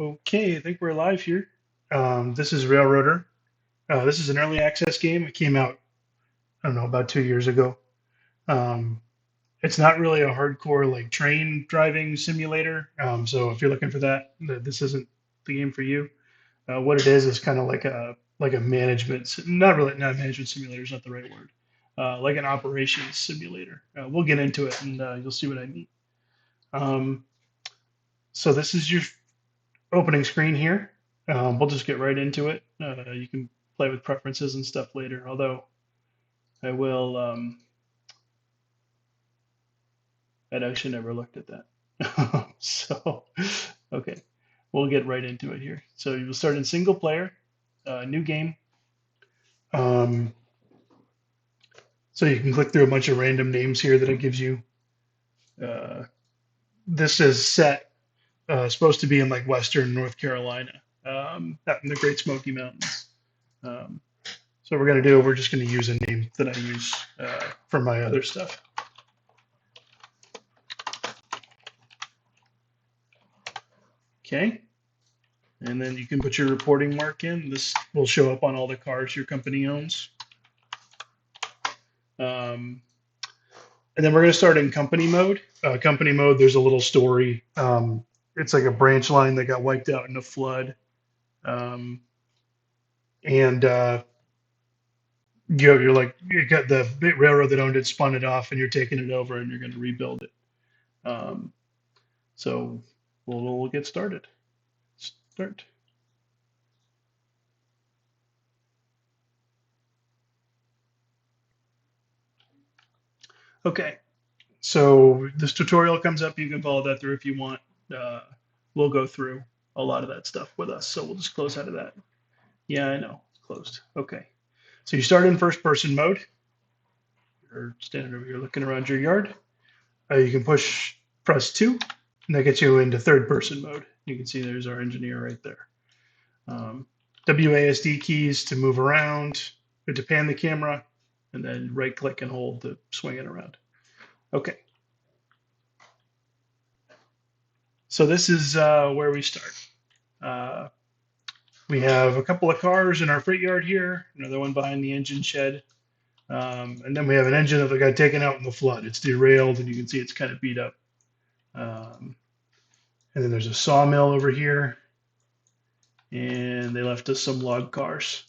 Okay, I think we're live here. This is Railroader. This is an early access game. It came out, I don't know, about 2 years ago. Um, it's not really a hardcore like train driving simulator. So if you're looking for that, this isn't the game for you. What it is kind of like a not really, not management simulator is not the right word. Like an operations simulator. We'll get into it and you'll see what I mean. Um, so this is your opening screen here. We'll just get right into it. You can play with preferences and stuff later, although I will. I'd actually never looked at that. So, okay, we'll get right into it here. So you will start in single player, new game. Um, so you can click through a bunch of random names here that it gives you. Uh, this is set supposed to be in like Western North Carolina, out in the Great Smoky Mountains. Um, So we're going to do, we're just going to use a name that I use for my other stuff. Okay. And then you can put your reporting mark in. This will show up on all the cars your company owns. Um, and then we're going to start in company mode. Company mode, there's a little story. It's like a branch line that got wiped out in a flood. Um, and you're like, you got the railroad that owned it, spun it off, and you're taking it over and you're going to rebuild it. Um, so we'll get started. Start. Okay, so this tutorial comes up. You can follow that through if you want. Uh, we'll go through a lot of that stuff with us. So we'll just close out of that. Yeah, I know. It's closed. Okay. So you start in first person mode. You're standing over here looking around your yard. You can press 2, and that gets you into third person mode. You can see there's our engineer right there. Um, WASD keys to move around, to pan the camera, and then right click and hold to swing it around. Okay. So this is where we start. Uh, we have a couple of cars in our freight yard here, another one behind the engine shed. And then we have an engine that got taken out in the flood. It's derailed, and you can see it's kind of beat up. Um, and then there's a sawmill over here, and they left us some log cars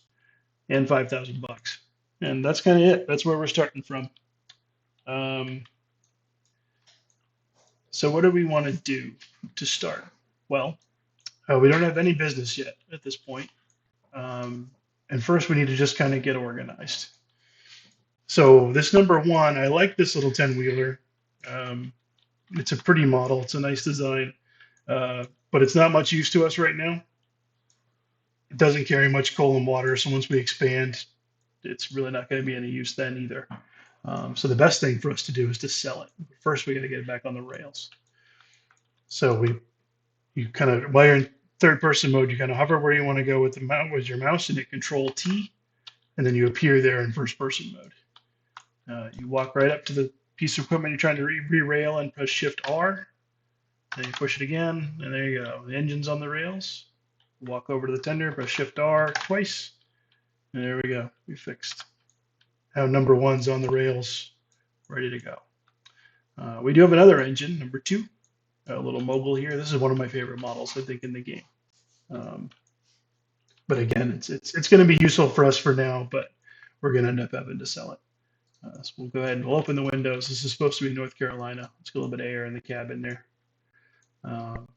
and 5,000 bucks. And that's kind of it. That's where we're starting from. Um, so what do we want to do to start? Well, we don't have any business yet at this point. Um, and first, we need to just kind of get organized. So this number one, I like this little 10 wheeler. Um, it's a pretty model. It's a nice design, but it's not much use to us right now. It doesn't carry much coal and water. So once we expand, it's really not going to be any use then either. So the best thing for us to do is to sell it. First, we got to get it back on the rails. So you kind of, while you're in third person mode, you kind of hover where you want to go with your mouse and hit Control T, and then you appear there in first person mode. You walk right up to the piece of equipment you're trying to re-rail and press Shift R. Then you push it again, and there you go. The engine's on the rails. Walk over to the tender, press Shift R twice, and there we go. We fixed. Now number one's on the rails, ready to go. We do have another engine, number two, a little mobile here. This is one of my favorite models, I think, in the game. Um, but again, it's going to be useful for us for now, but we're going to end up having to sell it. So we'll go ahead and we'll open the windows. This is supposed to be North Carolina. Let's get a little bit of air in the cabin there. Um,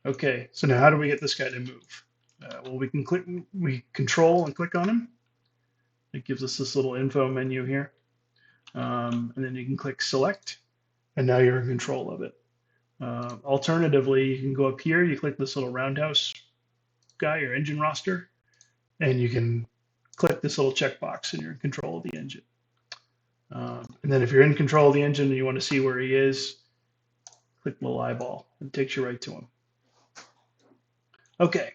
okay, so now how do we get this guy to move? Well, we control and click on him. It gives us this little info menu here. And then you can click select, and now you're in control of it. Alternatively, you can go up here, you click this little roundhouse guy, your engine roster, and you can click this little checkbox and you're in control of the engine. And then if you're in control of the engine and you want to see where he is, click the little eyeball and it takes you right to him. Okay,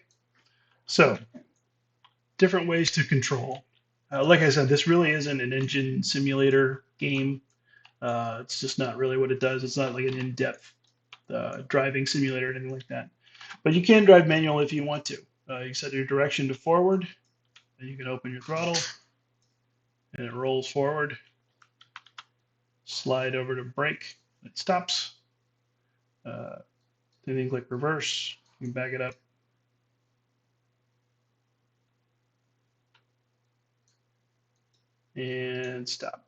so different ways to control. Like I said, this really isn't an engine simulator game. It's just not really what it does. It's not like an in-depth driving simulator or anything like that. But you can drive manual if you want to. You set your direction to forward, and you can open your throttle, and it rolls forward. Slide over to brake, it stops. Then you click reverse, you can back it up. And stop.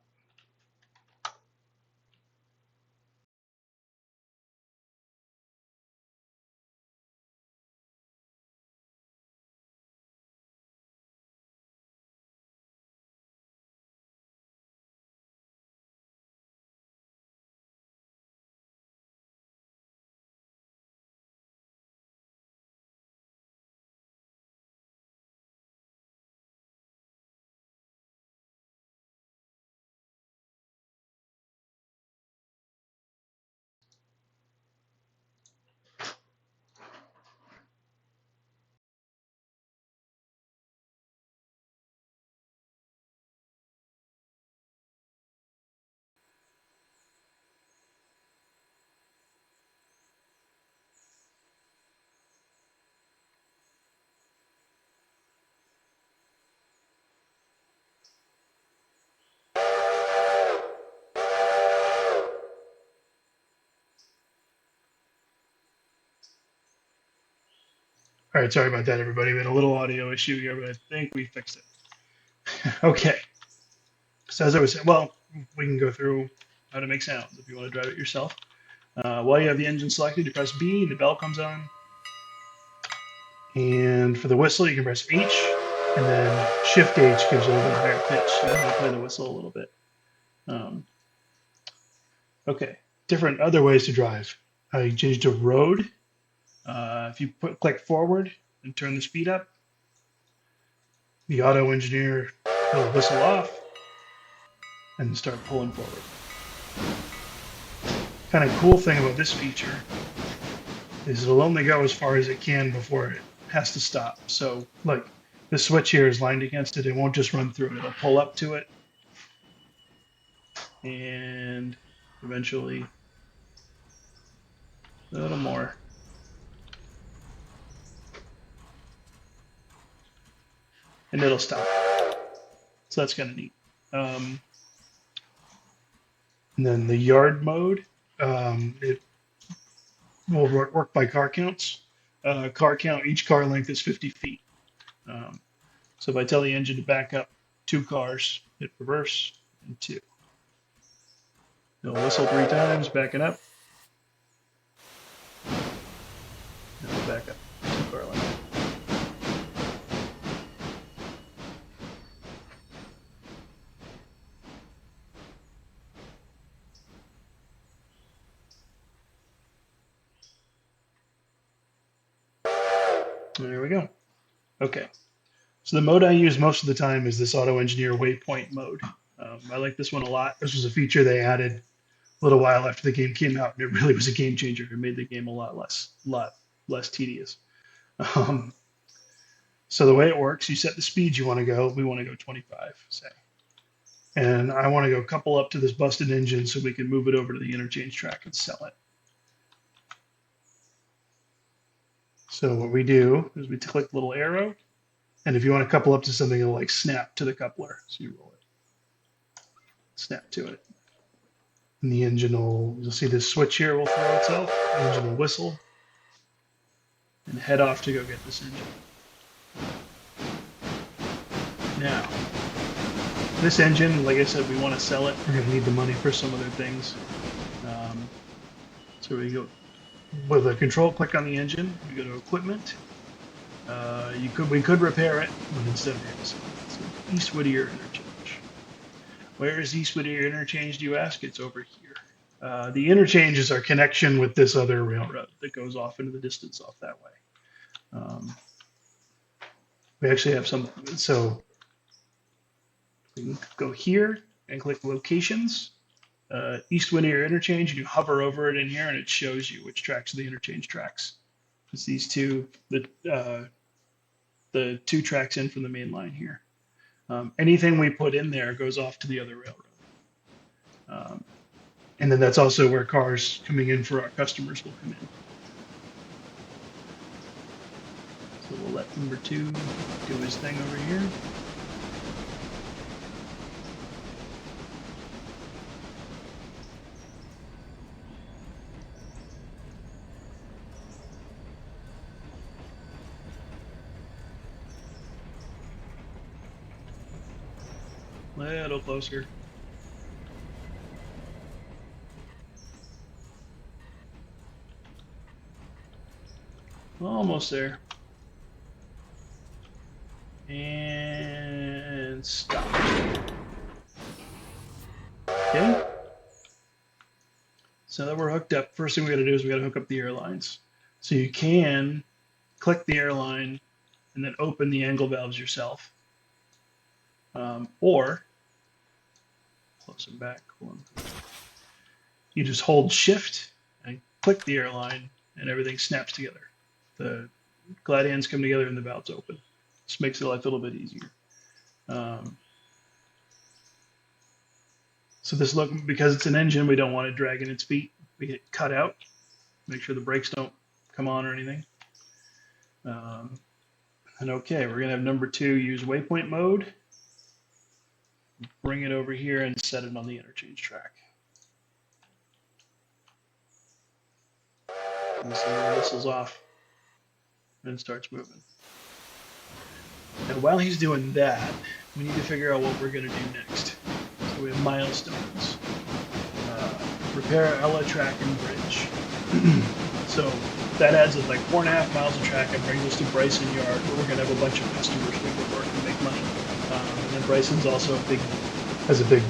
All right, sorry about that, everybody. We had a little audio issue here, but I think we fixed it. Okay. So as I was saying, well, we can go through how to make sounds if you want to drive it yourself. While you have the engine selected, you press B, the bell comes on. And for the whistle, you can press H, and then Shift H gives it a little higher pitch. So I'm going to play the whistle a little bit. Um, okay, different other ways to drive. You change to road. If you click forward and turn the speed up, the auto engineer will whistle off and start pulling forward. Kind of cool thing about this feature is it'll only go as far as it can before it has to stop. So like the switch here is lined against it. It won't just run through it. It'll pull up to it and eventually a little more. And it'll stop. So that's kind of neat. And then the yard mode, it will work by car counts. Car count, each car length is 50 feet. So if I tell the engine to back up 2 cars, hit reverse and 2. It'll whistle 3 times, back it up. And it'll back up 2 car length. There we go. Okay. So the mode I use most of the time is this auto engineer waypoint mode. I like this one a lot. This was a feature they added a little while after the game came out, and it really was a game changer. It made the game a lot less tedious. Um, so the way it works, you set the speed you want to go. We want to go 25, say. And I want to go couple up to this busted engine so we can move it over to the interchange track and sell it. So what we do is we click the little arrow, and if you want to couple up to something, it'll like snap to the coupler. So you roll it, snap to it. And the engine will, you'll see this switch here will throw itself. The engine will whistle and head off to go get this engine. Now, this engine, like I said, we want to sell it. We're going to need the money for some other things. So we go with a control click on the engine. We go to equipment. We could repair it, but instead of it, so East Whittier Interchange. Where is East Whittier Interchange, do you ask? It's over here. The interchange is our connection with this other railroad that goes off into the distance off that way. We actually have some, so we can go here and click locations, East Whittier Interchange, and you hover over it in here and it shows you which tracks are the interchange tracks. It's these two, the 2 tracks in from the main line here. Anything we put in there goes off to the other railroad. And then that's also where cars coming in for our customers will come in. Number 2 do his thing over here. A little closer. Almost there. And stop. Okay. So that we're hooked up, first thing we got to do is we got to hook up the airlines. So you can click the airline and then open the angle valves yourself. Or, close them back, you just hold shift and click the airline and everything snaps together. The glad hands come together and the valves open. This makes the life a little bit easier. So this look, because it's an engine, we don't want it dragging its feet. We get cut out, make sure the brakes don't come on or anything. And okay, we're gonna have number 2 use waypoint mode. Bring it over here and set it on the interchange track. And so the whistle's off and starts moving. And while he's doing that, we need to figure out what we're gonna do next. So we have milestones. Repair Ella track and bridge. So that adds like 4.5 miles of track and brings us to Bryson Yard, where we're gonna have a bunch of customers we can work and make money. And then Bryson's also has a big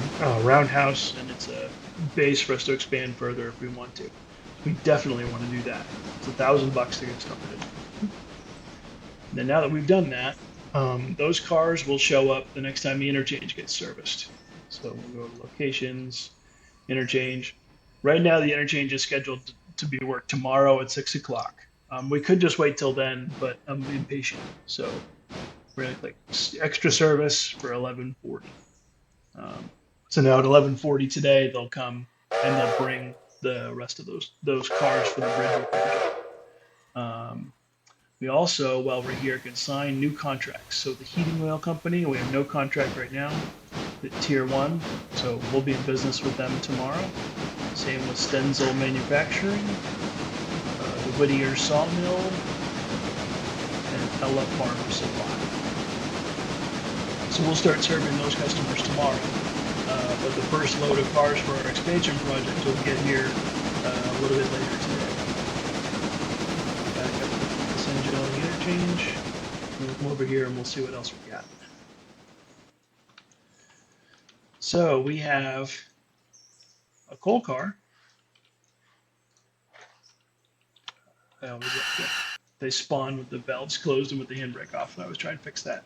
roundhouse, and it's a base for us to expand further if we want to. We definitely want to do that. It's $1,000 to get started. And then now that we've done that, those cars will show up the next time the interchange gets serviced. So we'll go to locations, interchange. Right now the interchange is scheduled to be worked tomorrow at 6 o'clock. We could just wait till then, but I'm impatient. So we're gonna click extra service for 11:40. So now at 11:40 today, they'll come and they'll bring the rest of those cars for the bridge repair. We also, while we're here, can sign new contracts. So the heating oil company, we have no contract right now. The Tier 1, so we'll be in business with them tomorrow. Same with Stenzel Manufacturing, the Whittier Sawmill, and Ella Farm Supply. So we'll start serving those customers tomorrow. But the first load of cars for our expansion project will get here a little bit later today. Back up this engine on the interchange. We'll come over here and we'll see what else we got. So we have a coal car. They spawn with the valves closed and with the handbrake off, and I was trying to fix that.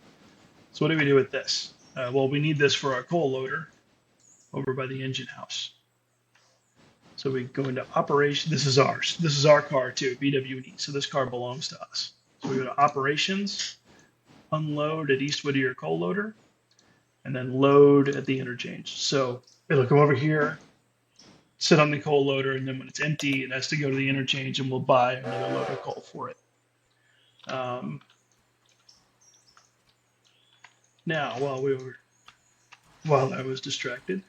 So what do we do with this? Well, we need this for our coal loader over by the engine house. So we go into operation. This is ours. This is our car too, BW&E. So this car belongs to us. So we go to operations, unload at East Whittier coal loader, and then load at the interchange. So it'll come over here, sit on the coal loader, and then when it's empty, it has to go to the interchange, and we'll buy another load of coal for it. Now, while I was distracted,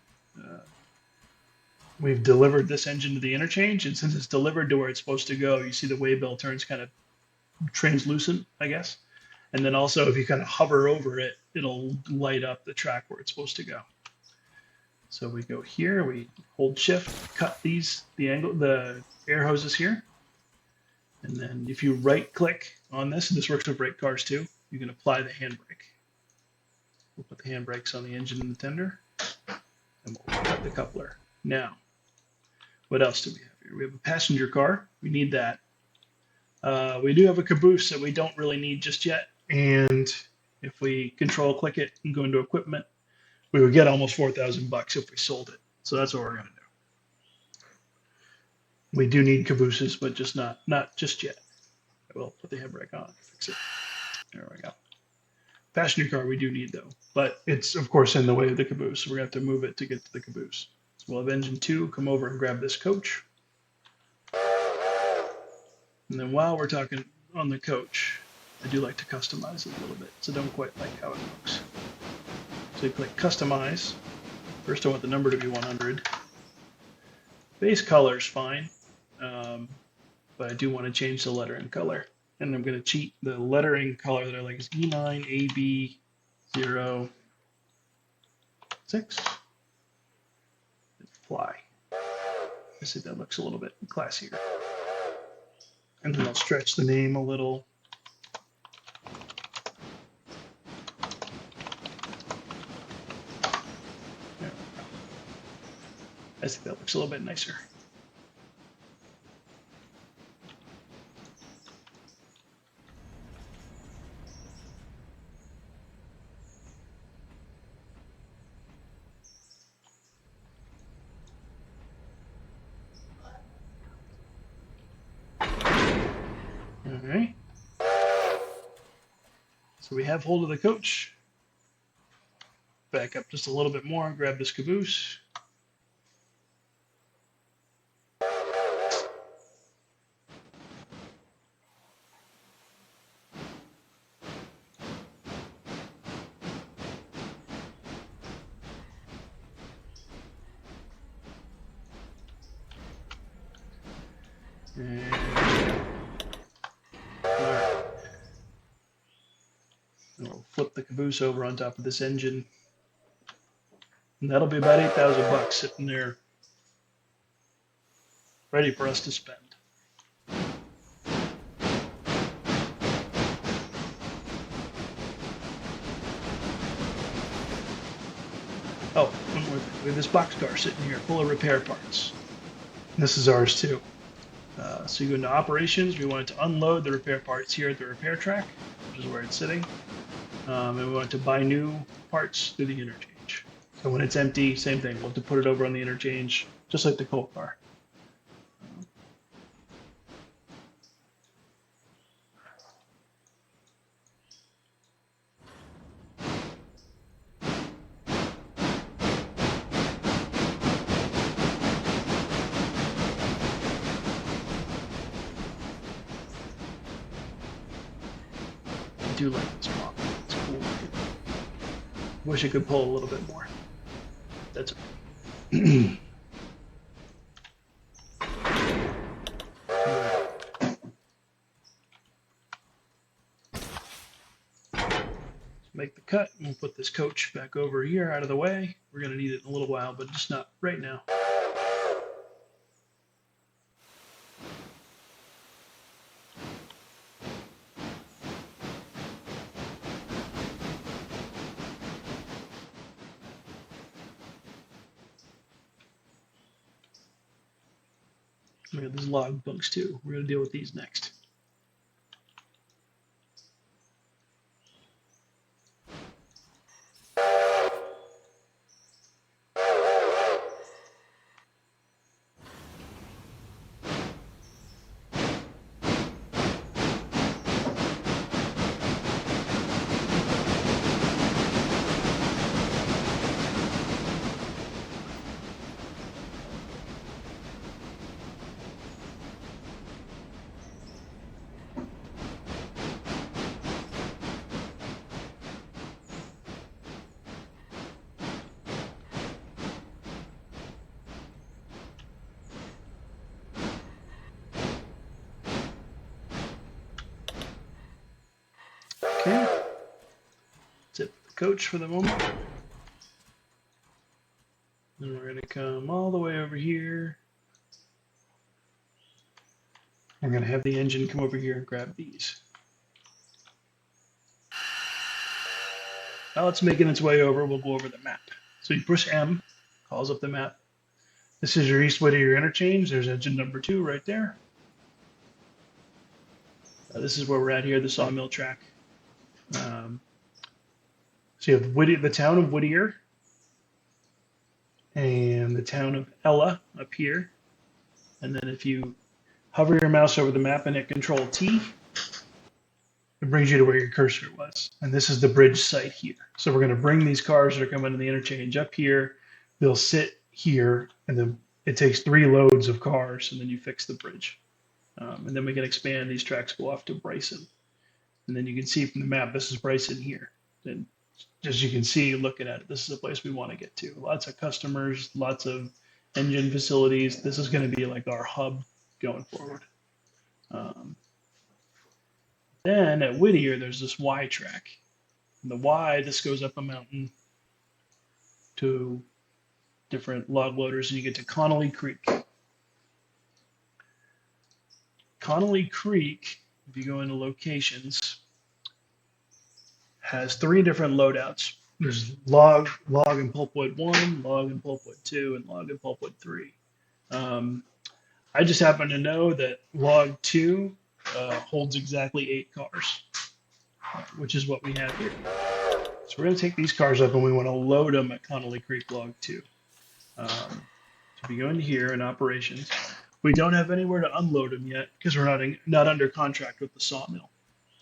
we've delivered this engine to the interchange, and since it's delivered to where it's supposed to go, you see the waybill turns kind of translucent, I guess. And then also, if you kind of hover over it, it'll light up the track where it's supposed to go. So we go here, we hold shift, cut the air hoses here. And then if you right click on this, and this works with brake cars too, you can apply the handbrake. We'll put the handbrakes on the engine and the tender, and we'll cut the coupler. Now, what else do we have here? We have a passenger car. We need that. We do have a caboose that we don't really need just yet. And if we control click it and go into equipment, we would get almost $4,000 if we sold it. So that's what we're going to do. We do need cabooses, but just not just yet. I will put the handbrake on, fix it. There we go. Passenger car we do need though, but it's of course in the way of the caboose. So we're going to have to move it to get to the caboose. So we'll have engine 2 come over and grab this coach. And then while we're talking on the coach, I do like to customize it a little bit, so don't quite like how it looks. So you click Customize. First I want the number to be 100. Base color is fine, but I do want to change the lettering color. And I'm going to cheat. The lettering color that I like is E9AB06. Fly. I see that looks a little bit classier. And then I'll stretch the name a little. There we go. I think that looks a little bit nicer. All right. So we have hold of the coach. Back up just a little bit more and grab this caboose. And all right. And we'll flip the caboose over on top of this engine. And that'll be about 8,000 bucks sitting there ready for us to spend. Oh, one more thing. We have this boxcar sitting here full of repair parts. This is ours too. So you go into operations. We want to unload the repair parts here at the repair track, which is where it's sitting. And we want to buy new parts through the interchange. So when it's empty, same thing. We'll have to put it over on the interchange, just like the coal car. I do like this model. It's cool. Wish it could pull a little bit more. That's okay. Make the cut, and we'll put this coach back over here out of the way. We're going to need it in a little while, but just not right now. We have these log bunks too. We're going to deal with these next. Okay. Tip the coach for the moment. Then we're going to come all the way over here. I'm going to have the engine come over here and grab these. Now it's making its way over. We'll go over the map. So you push M, calls up the map. This is your East Whittier interchange. There's engine number 2 right there. This is where we're at here, the sawmill track. So you have the town of Whittier and the town of Ella up here. And then if you hover your mouse over the map and hit Control T, it brings you to where your cursor was. And this is the bridge site here. So we're going to bring these cars that are coming to the interchange up here. They'll sit here, and then it takes 3 loads of cars, and then you fix the bridge. And then we can expand. These tracks go off to Bryson. And then you can see from the map, this is Bryson here. And as you can see, looking at it, this is a place we want to get to. Lots of customers, lots of engine facilities. This is going to be like our hub going forward. Then at Whittier, there's this Y track. And the Y, this goes up a mountain to different log loaders, and you get to Connolly Creek. Connolly Creek, if you go into locations, has 3 different loadouts. There's log and pulpwood 1, log and pulpwood 2, and log and pulpwood 3. I just happen to know that log 2 holds exactly 8 cars, which is what we have here. So we're going to take these cars up and we want to load them at Connolly Creek log 2. So if you go into here in operations, we don't have anywhere to unload them yet because we're not under contract with the sawmill.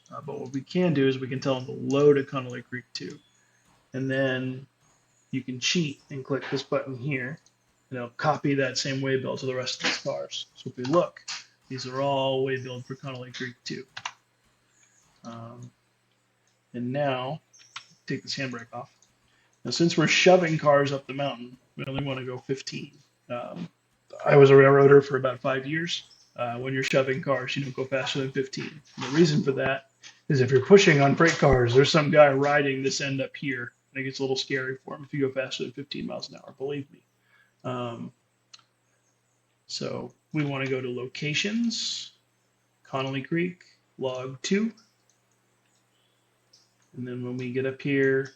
But what we can do is we can tell them to load at Connolly Creek 2. And then you can cheat and click this button here, and it'll copy that same waybill to the rest of these cars. So if we look, these are all waybilled for Connolly Creek 2. And now, take this handbrake off. Now, since we're shoving cars up the mountain, we only want to go 15. I was a railroader for about 5 years. When you're shoving cars, you don't go faster than 15. And the reason for that is if you're pushing on freight cars, there's some guy riding this end up here, and it gets a little scary for him if you go faster than 15 miles an hour, believe me. So we want to go to locations, Connolly Creek, log 2. And then when we get up here,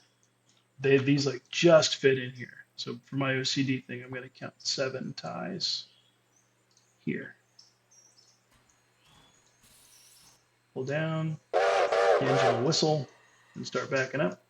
these like just fit in here. So for my OCD thing, I'm going to count 7 ties here. Pull down, the engine will whistle, and start backing up.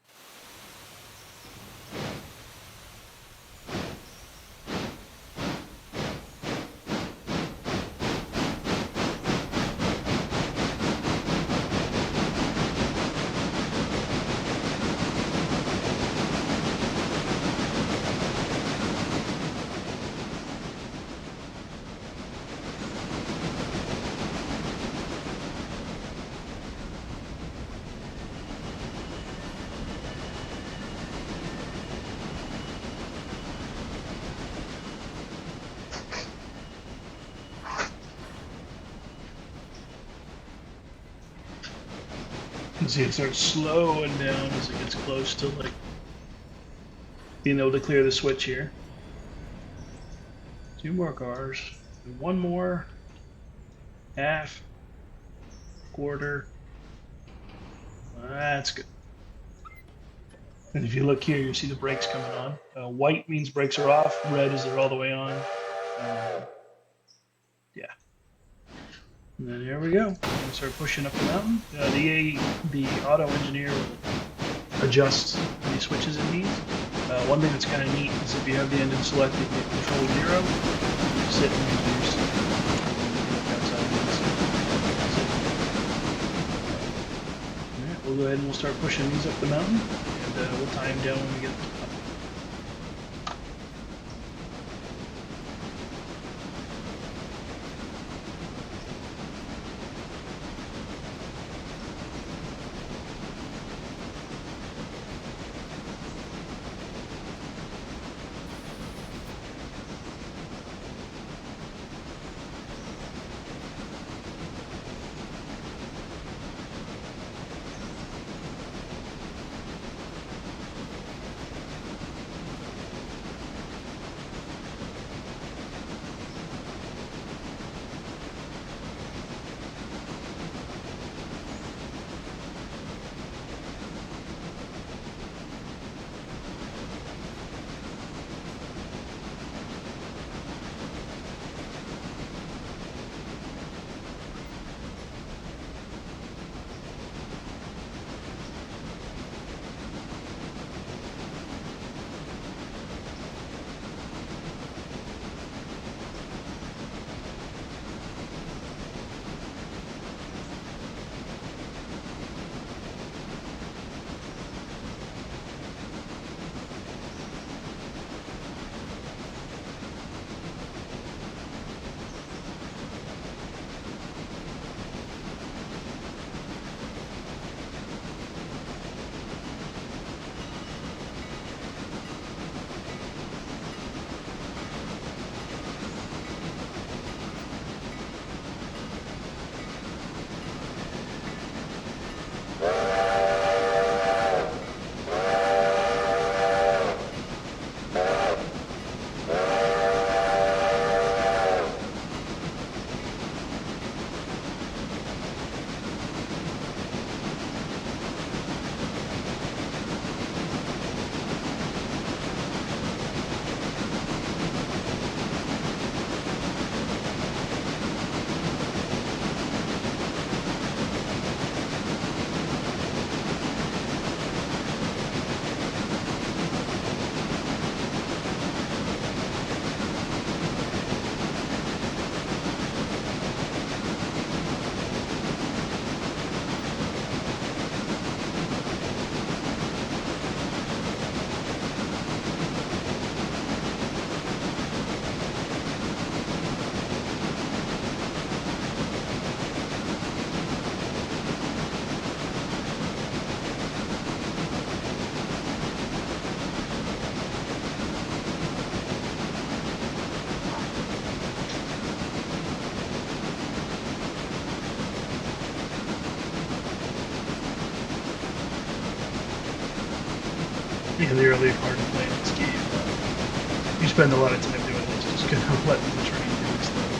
You can see it starts slowing down as it gets close to like being able to clear the switch here. 2 more cars, 1 more, half, quarter. That's good. And if you look here, you see the brakes coming on. White means brakes are off. Red is they're all the way on. Yeah. And then here we go. We're gonna start pushing up the mountain. The auto engineer will adjust any switches it needs. One thing that's kind of neat is if you have the engine selected, you hit Control 0, you sit and reduce. Alright, we'll go ahead and we'll start pushing these up the mountain, and we'll tie them down when we get to the top. in the early part of playing this game, you spend a lot of time doing this, just kind of letting the train do its thing.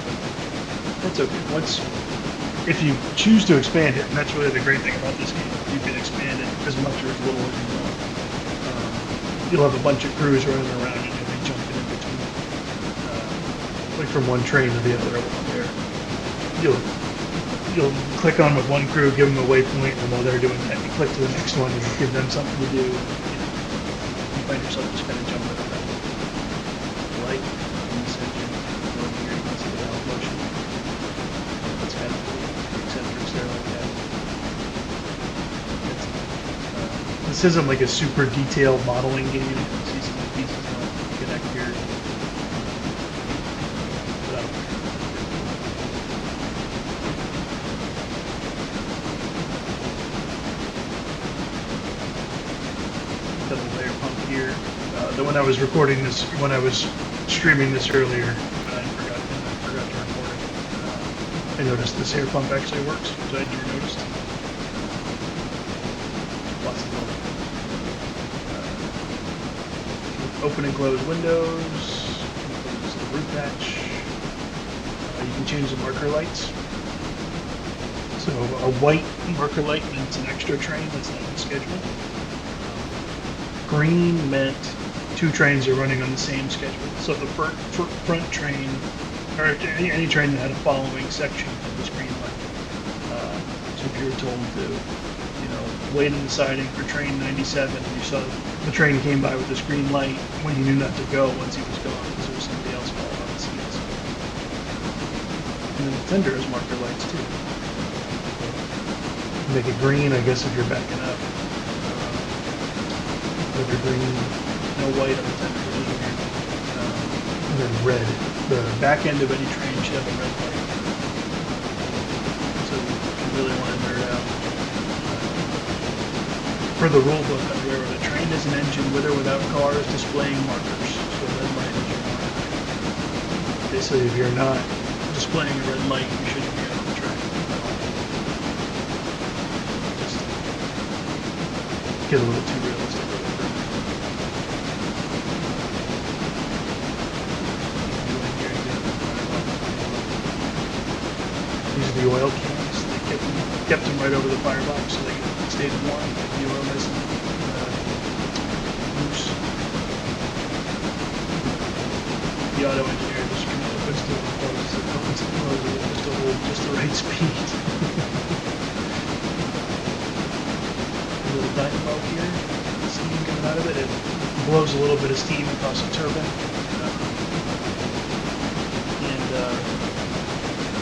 But that's okay. If you choose to expand it, and that's really the great thing about this game, you can expand it as much or as little as you want. You'll have a bunch of crews running around and you'll be jumping in between, like from one train to the other along there. You'll click on with one crew, give them a waypoint, and while they're doing that, you click to the next one and give them something to do. You find yourself just kind of jumping around. Light in this engine, over here you can see the valve motion. That's kind of cool. The eccentrics there like that. This isn't like a super detailed modeling game. You can see some of the pieces don't connect here. Layer pump here. When I was recording this, when I was streaming this earlier, I forgot to record it. I noticed this air pump actually works, which I never noticed. Lots of open and close windows. Close the root hatch. You can change the marker lights. So a white marker light means an extra train that's not on the schedule. Green meant 2 trains are running on the same schedule. So the front train, or any train that had a following section of this green light. So if you were told to, wait in the siding for train 97, and you saw the train came by with this green light, well, you knew not to go once he was gone because there was somebody else following on the seats. And then the tender has marker lights too. Make it green, I guess, if you're backing up. Green, no white on the tender, which is weird. And then red. The back end of any train should have a red light. So if you really want to nerd out. For the rule book, where the train is an engine with or without cars displaying markers. So red light is your marker. Basically, if you're not displaying a red light, you shouldn't be out on the track at all. Just get a little too realistic. The oil cans, they kept them right over the firebox so they stayed warm, kept the oil nice and loose. The auto engineer just puts the closes it, opens and closes it just to hold just the right speed. A little dynamo here, steam coming out of it. It blows a little bit of steam across the turbine.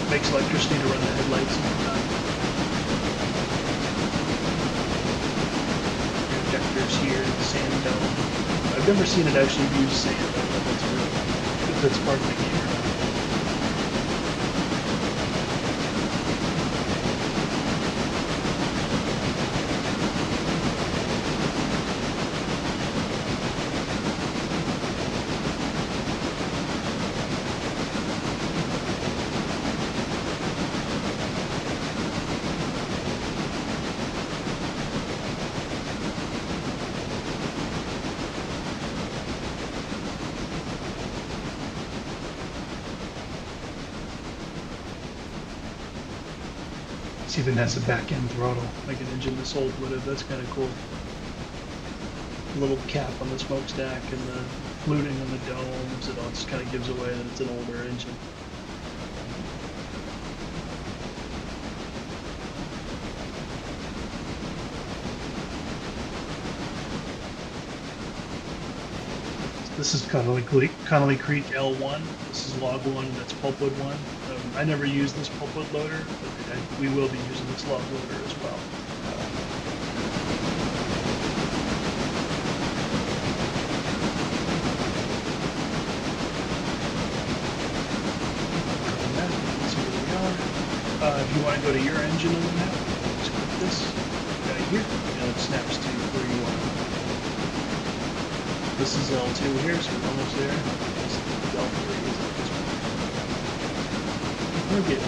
Makes electricity to run the headlights and whatnot. Injectors here, sand dome. I've never seen it actually use sand. I don't know if that's real, if that's part of the game or not. This even has a back end throttle, like an engine this old would have. That's kind of cool. A little cap on the smokestack and the fluting on the domes. It all just kind of gives away that it's an older engine. This is Connolly Creek L1. This is log 1, that's pulpwood 1. I never used this pulpwood loader, but we will be using this log loader as well. If you want to go to your engine on the map, just click this right here, and it snaps to where you are. This is L2 here, so we're almost there. L3 is up this way. We're good.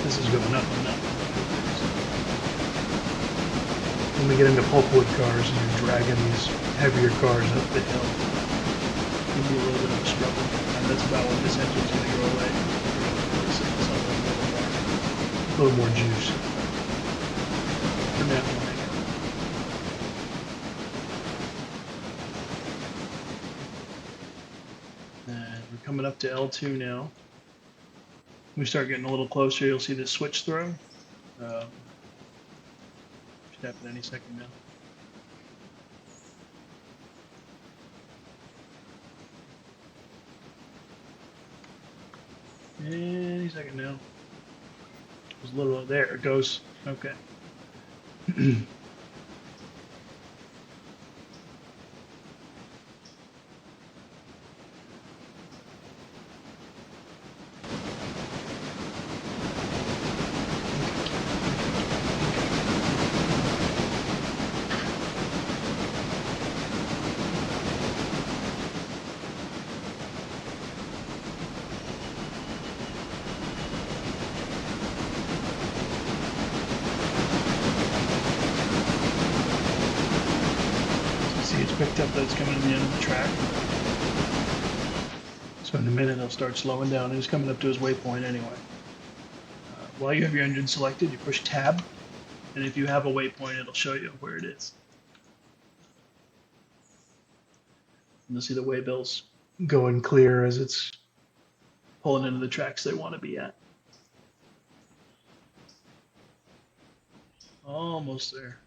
this is going up and up. When we get into pulpwood cars and you're dragging these heavier cars up the hill, it can be a little bit of a struggle. And that's about when this engine's going to go away. We're going to replace it with something a little more juice. For now, we'll hang out. And we're coming up to L2 now. When we start getting a little closer, you'll see this switch throw. Should happen any second now. Any second now. It was a little, there it goes. Okay. Picked up that it's coming to the end of the track. So in a minute he'll start slowing down. He's coming up to his waypoint anyway. While you have your engine selected, you push tab, and if you have a waypoint, it'll show you where it is. And you'll see the waybills going clear as it's pulling into the tracks they want to be at. Almost there.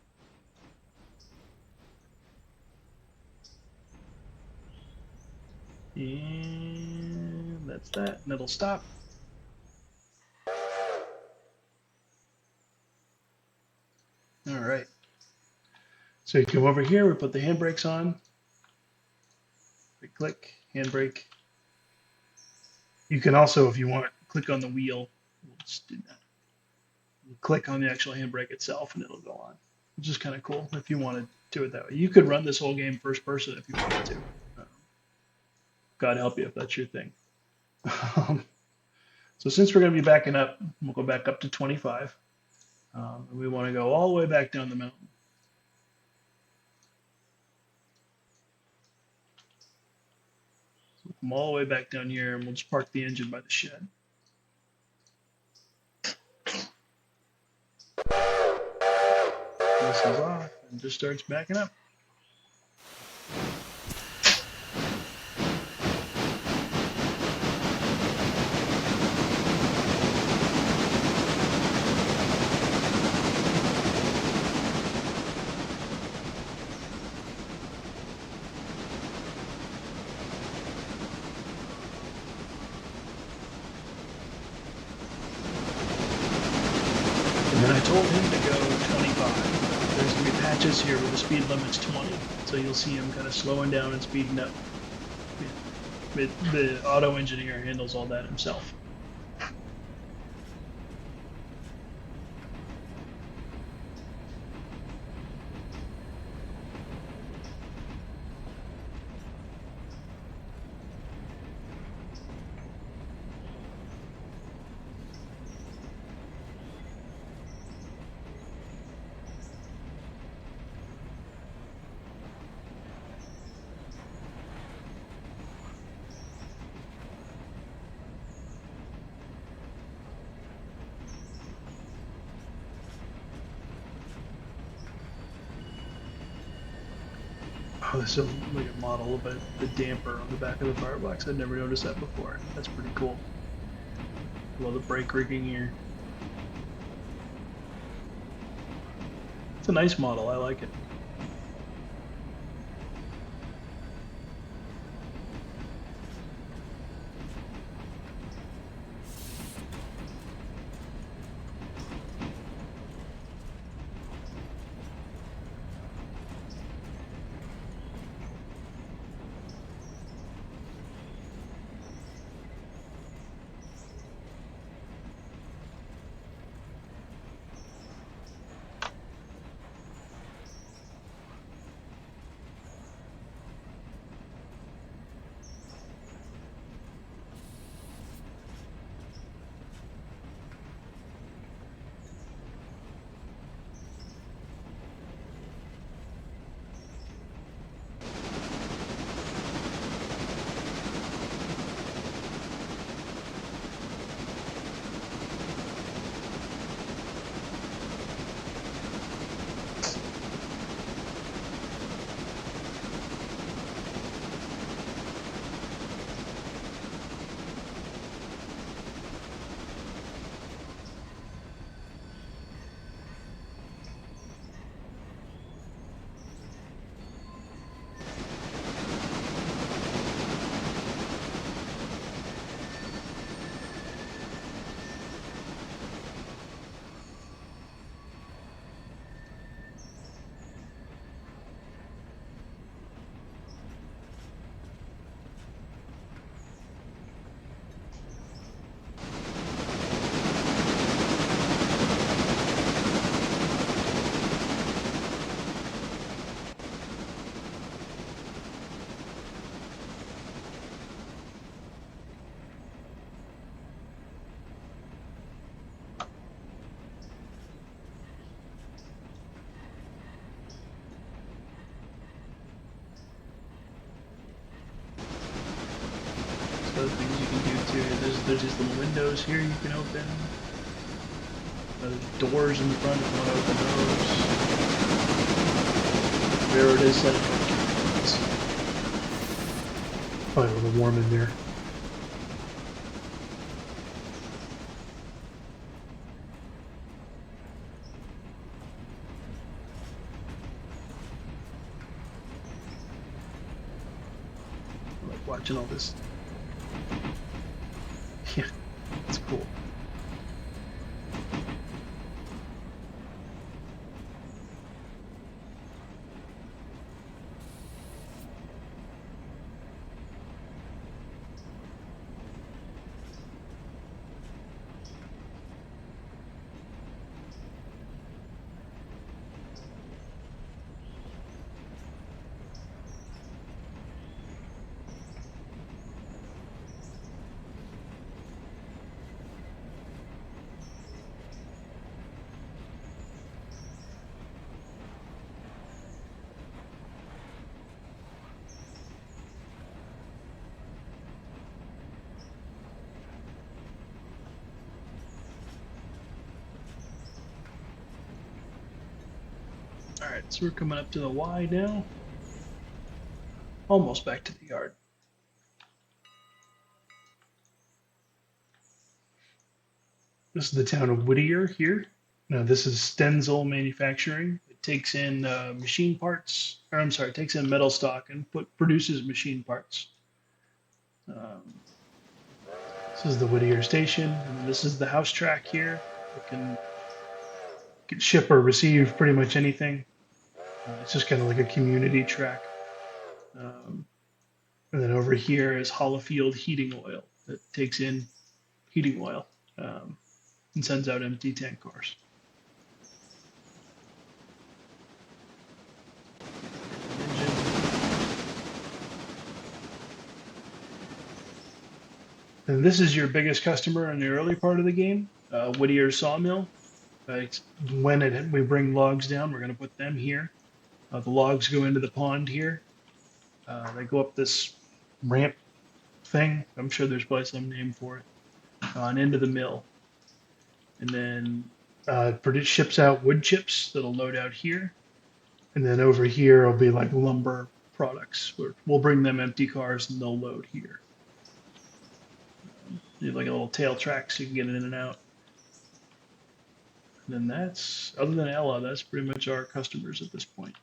And that's that, and it'll stop. All right. So you come over here, we put the handbrakes on. We click, handbrake. You can also, if you want, click on the wheel. We'll just do that. You click on the actual handbrake itself and it'll go on, which is kind of cool if you want to do it that way. You could run this whole game first person if you wanted to. God help you if that's your thing. So since we're going to be backing up, we'll go back up to 25. And we want to go all the way back down the mountain. So we'll come all the way back down here and we'll just park the engine by the shed. This is off and just starts backing up. And then I told him to go 25. There's going to be patches here where the speed limit's 20, so you'll see him kind of slowing down and speeding up. The auto engineer handles all that himself. Oh, this is like a model of the damper on the back of the firebox. I'd never noticed that before. That's pretty cool. Love the brake rigging here. It's a nice model. I like it. There's these little windows here you can open. Doors in the front if you want to open those. Where it is set it. Probably a little warm in there. I like watching all this. Yeah, it's cool. Alright, so we're coming up to the Y now. Almost back to the yard. This is the town of Whittier here. Now this is Stenzel Manufacturing. It takes in machine parts, or I'm sorry, it takes in metal stock and produces machine parts. This is the Whittier station, and this is the house track here. It can ship or receive pretty much anything. It's just kind of like a community track. Um, and then over here is Hollifield Heating Oil that takes in heating oil and sends out empty tank cars. And this is your biggest customer in the early part of the game, Whittier Sawmill. We bring logs down, we're going to put them here. The logs go into the pond here. They go up this ramp thing. I'm sure there's probably some name for it. And into the mill. And then ships out wood chips that'll load out here. And then over here will be like lumber products. We'll bring them empty cars and they'll load here. You have like a little tail track so you can get it in and out. And then that's, other than Ella, that's pretty much our customers at this point.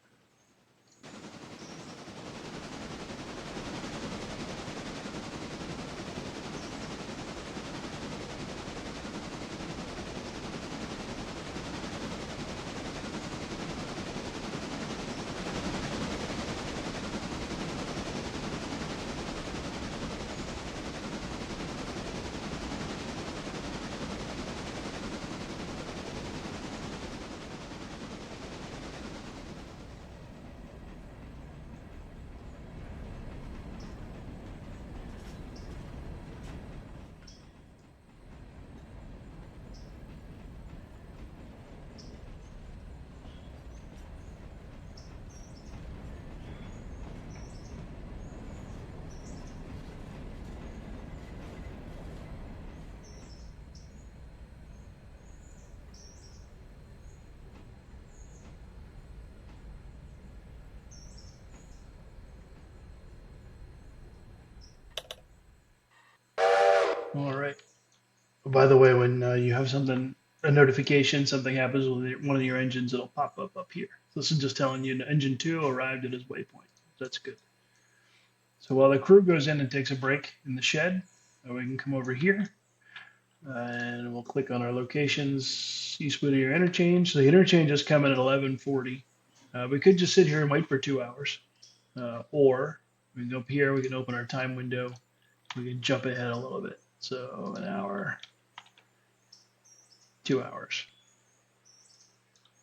All right. By the way, when you have a notification, something happens with one of your engines, it'll pop up here. This is just telling you engine 2 arrived at its waypoint. That's good. So while the crew goes in and takes a break in the shed, we can come over here and we'll click on our locations, East Whittier Interchange. So the interchange is coming at 11:40. We could just sit here and wait for 2 hours. Or we can go up here, we can open our time window, we can jump ahead a little bit. So an hour, 2 hours.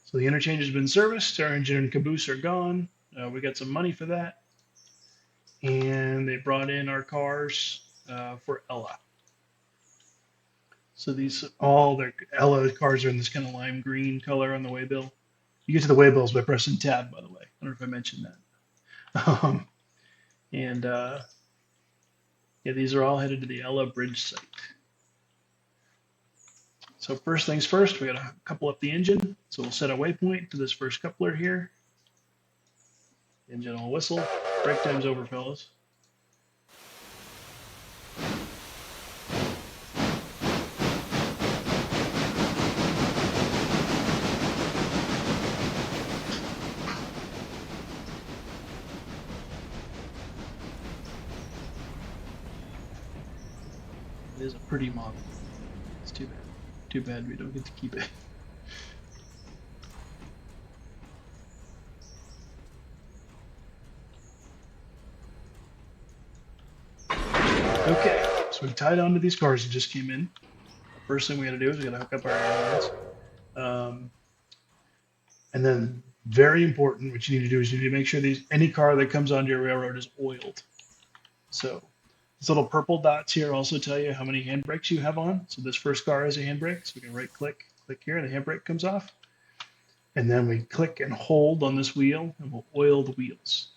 So the interchange has been serviced. Our engine and caboose are gone. We got some money for that. And they brought in our cars for Ella. So all their Ella cars are in this kind of lime green color on the waybill. You get to the waybills by pressing tab, by the way. I don't know if I mentioned that. Yeah, these are all headed to the Ella Bridge site. So first things first, we got to couple up the engine. So we'll set a waypoint to this first coupler here. Engine will whistle. Brake time's over, fellas. It is a pretty model. It's too bad. Too bad we don't get to keep it. Okay, so we tied onto these cars that just came in. First thing we got to do is we got to hook up our air lines. And then, very important, what you need to do is you need to make sure any car that comes onto your railroad is oiled. So these little purple dots here also tell you how many handbrakes you have on. So this first car has a handbrake, so we can right click here, and the handbrake comes off. And then we click and hold on this wheel, and we'll oil the wheels.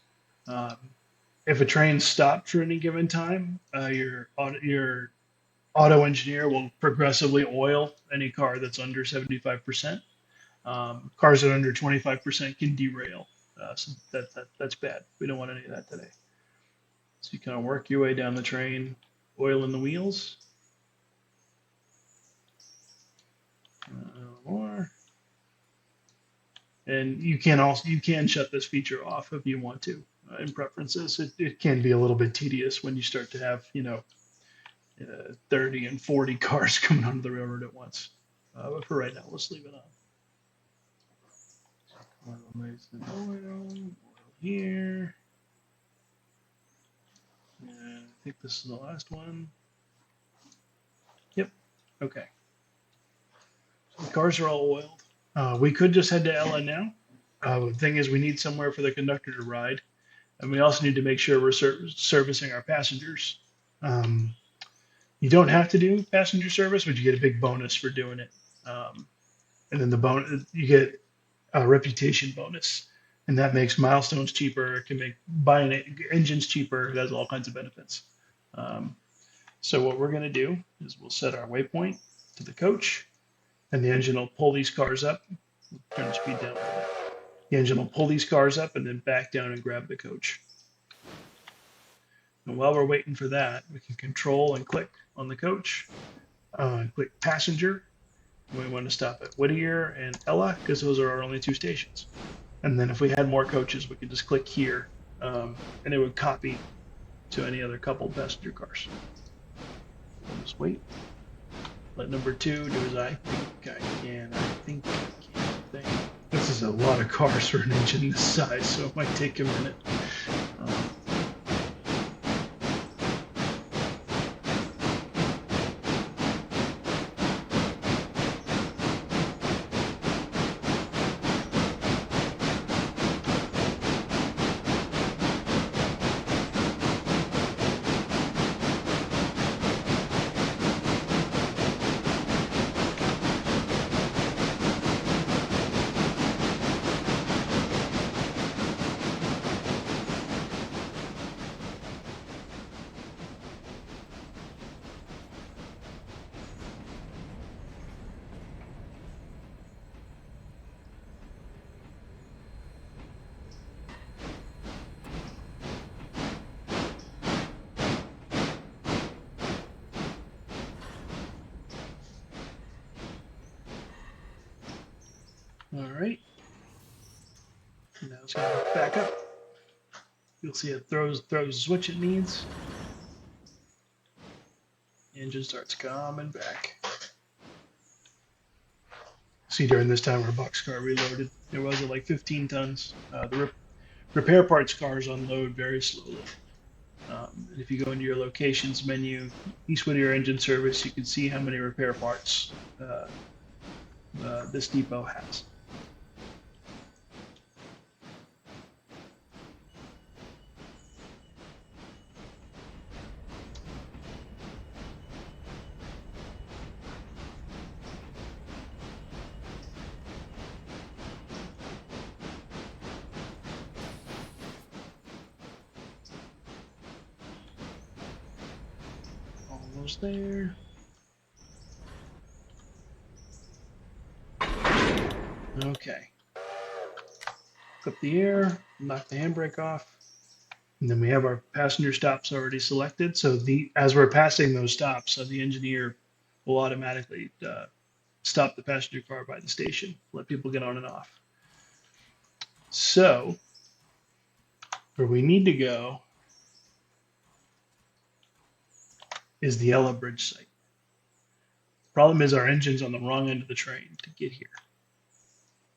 If a train stopped for any given time, your auto engineer will progressively oil any car that's under 75%. Cars that are under 25% can derail. So that's bad. We don't want any of that today. So you kind of work your way down the train, oiling the wheels. More. And you can shut this feature off if you want to in preferences. It can be a little bit tedious when you start to have 30 and 40 cars coming onto the railroad at once. But for right now, let's leave it on. Oil here. And I think this is the last one. Yep. Okay. So the cars are all oiled. We could just head to Ella now. The thing is, we need somewhere for the conductor to ride. And we also need to make sure we're servicing our passengers. You don't have to do passenger service, but you get a big bonus for doing it. And then the bonus, you get a reputation bonus, and that makes milestones cheaper. It can make buying engines cheaper. It has all kinds of benefits. So what we're going to do is we'll set our waypoint to the coach, and the engine will pull these cars up. Turn the speed down a little bit. The engine will pull these cars up and then back down and grab the coach. And while we're waiting for that, we can control and click on the coach, click passenger. We want to stop at Whittier and Ella because those are our only two stations. And then if we had more coaches, we could just click here, and it would copy to any other coupled passenger cars. We'll just wait. Let number 2 do as I think I can. This is a lot of cars for an engine this size, so it might take a minute. All right. Now it's going to back up. You'll see it throws the switch it needs. The engine starts coming back. See, during this time, our boxcar reloaded. It was at like 15 tons. The repair parts cars unload very slowly. And if you go into your locations menu, East Whittier Engine Service, you can see how many repair parts this depot has. Almost there. Okay. Clip the air, knock the handbrake off. And then we have our passenger stops already selected. So as we're passing those stops, the engineer will automatically stop the passenger car by the station, let people get on and off. So where we need to go is the Ella Bridge site. Problem is our engine's on the wrong end of the train to get here.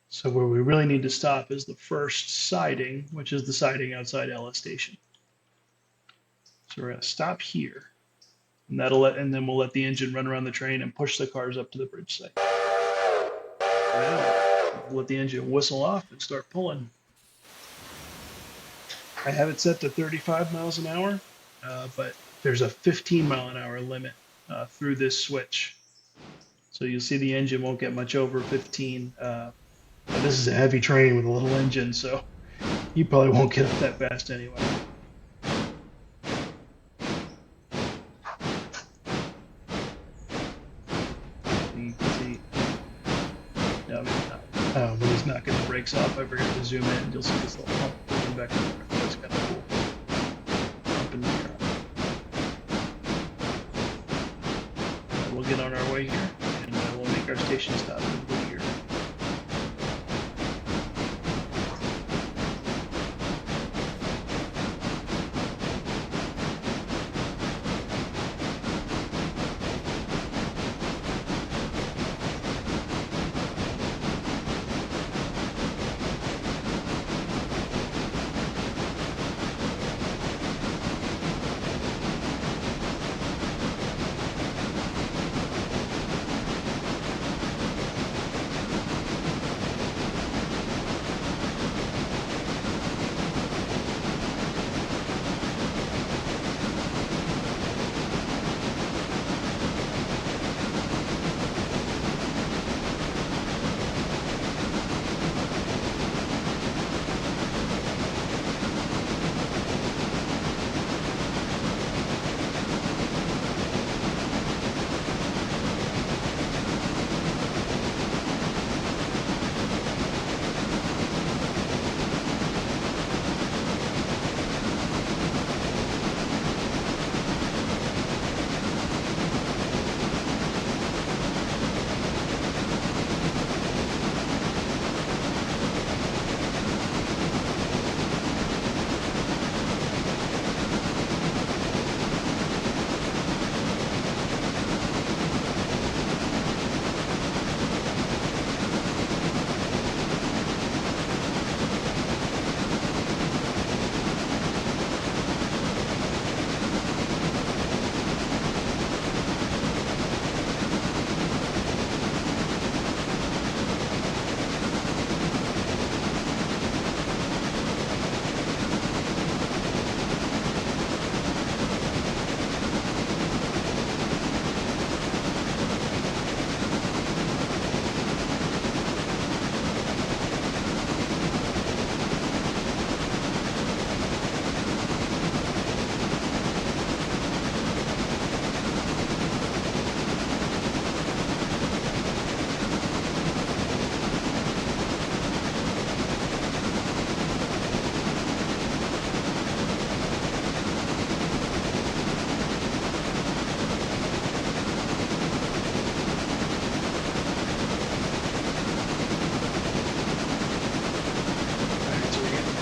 So where we really need to stop is the first siding, which is the siding outside Ella Station. So we're going to stop here, and then we'll let the engine run around the train and push the cars up to the bridge site. Now we'll let the engine whistle off and start pulling. I have it set to 35 miles an hour, but there's a 15-mile-an-hour limit through this switch. So you'll see the engine won't get much over 15. But this is a heavy train with a little engine, so you probably won't get up that fast anyway. See. No, when he's knocking the brakes off, I forgot to zoom in. You'll see this little pump moving back and forth. That's kind of cool. Pump in the air. We'll get on our way here, and we'll make our station stop in Whittier.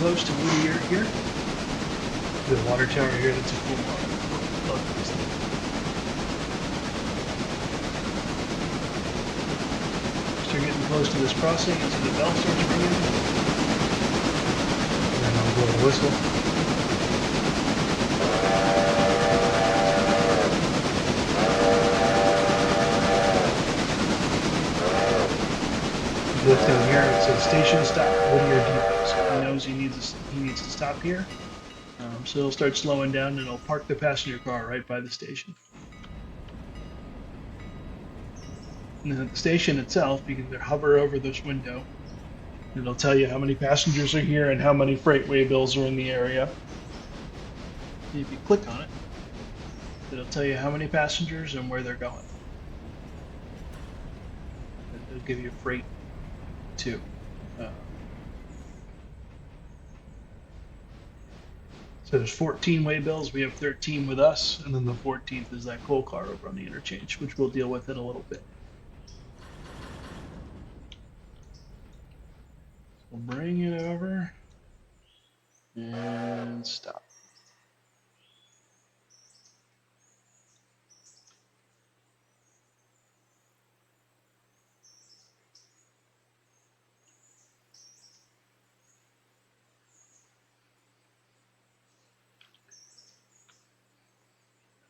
Close to Whittier here. The water tower here that's a cool water. So you're getting close to this crossing, and so the bell starts ringing. And then I'll blow the whistle. Look down here, it says station stop Whittier Depot. So he knows he needs to stop here. So he'll start slowing down and he'll park the passenger car right by the station. And then at the station itself, you can hover over this window. It'll tell you how many passengers are here and how many freight waybills are in the area. And if you click on it, it'll tell you how many passengers and where they're going. It'll give you freight too. So there's 14 waybills. We have 13 with us, and then the 14th is that coal car over on the interchange, which we'll deal with in a little bit. We'll bring it over and stop.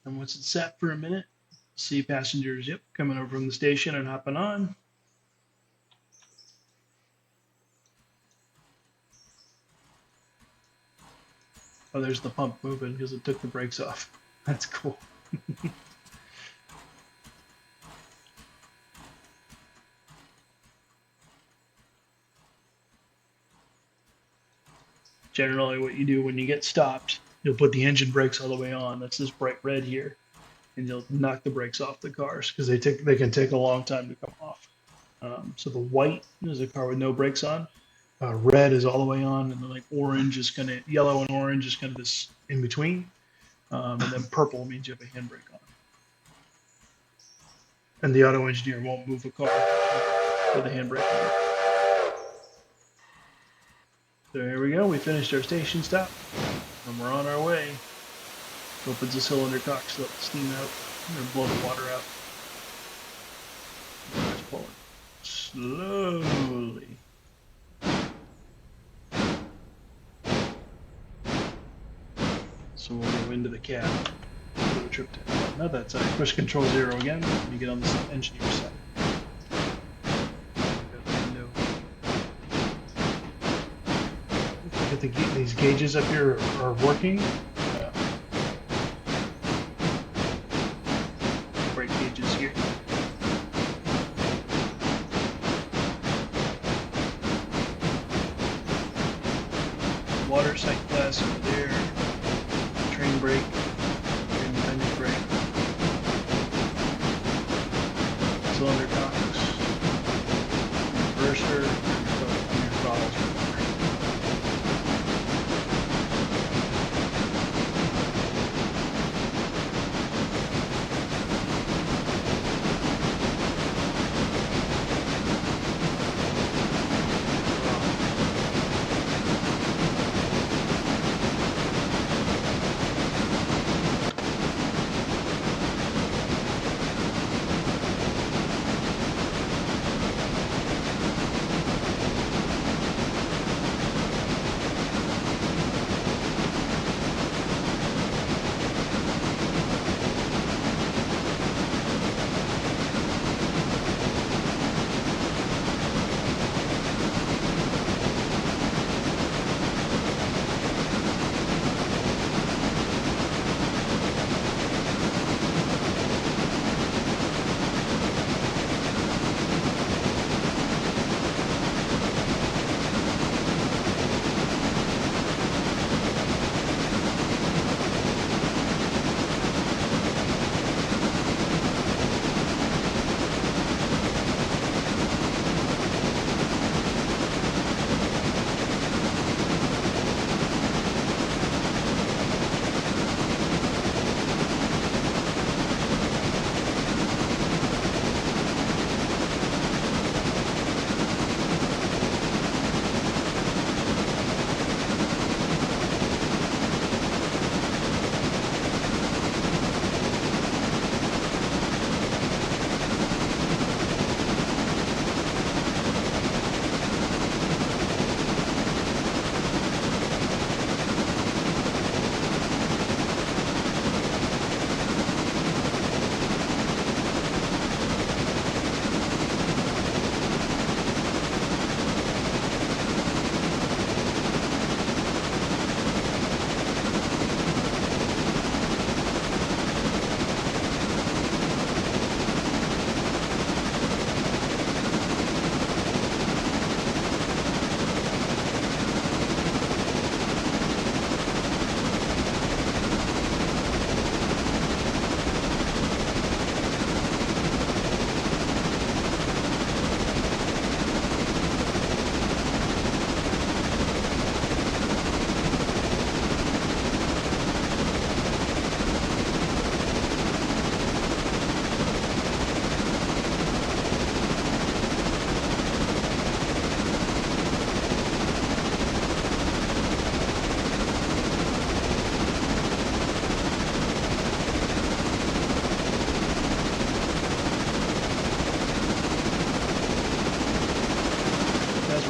And once it's set for a minute, see passengers, yep, coming over from the station and hopping on. Oh, there's the pump moving because it took the brakes off. That's cool. Generally, what you do when you get stopped, you'll put the engine brakes all the way on. That's this bright red here, and you'll knock the brakes off the cars because they can take a long time to come off. So the white is a car with no brakes on. Red is all the way on, and then like orange is kind of yellow and orange is kind of this in between, and then purple means you have a handbrake on. And the auto engineer won't move a car with a handbrake on. So here we go. We finished our station stop, and we're on our way. Opens the cylinder cock, so let the steam out, and blow the water out. Just pull it slowly. So we'll go into the cab. Do a trip to not that side. Push Control 0 again. Let me get on the engineer side. These gauges up here are working. Brake gauges here. Water sight glass over there. Train brake. Independent brake. Cylinder cocks. Reverser. And your throttles.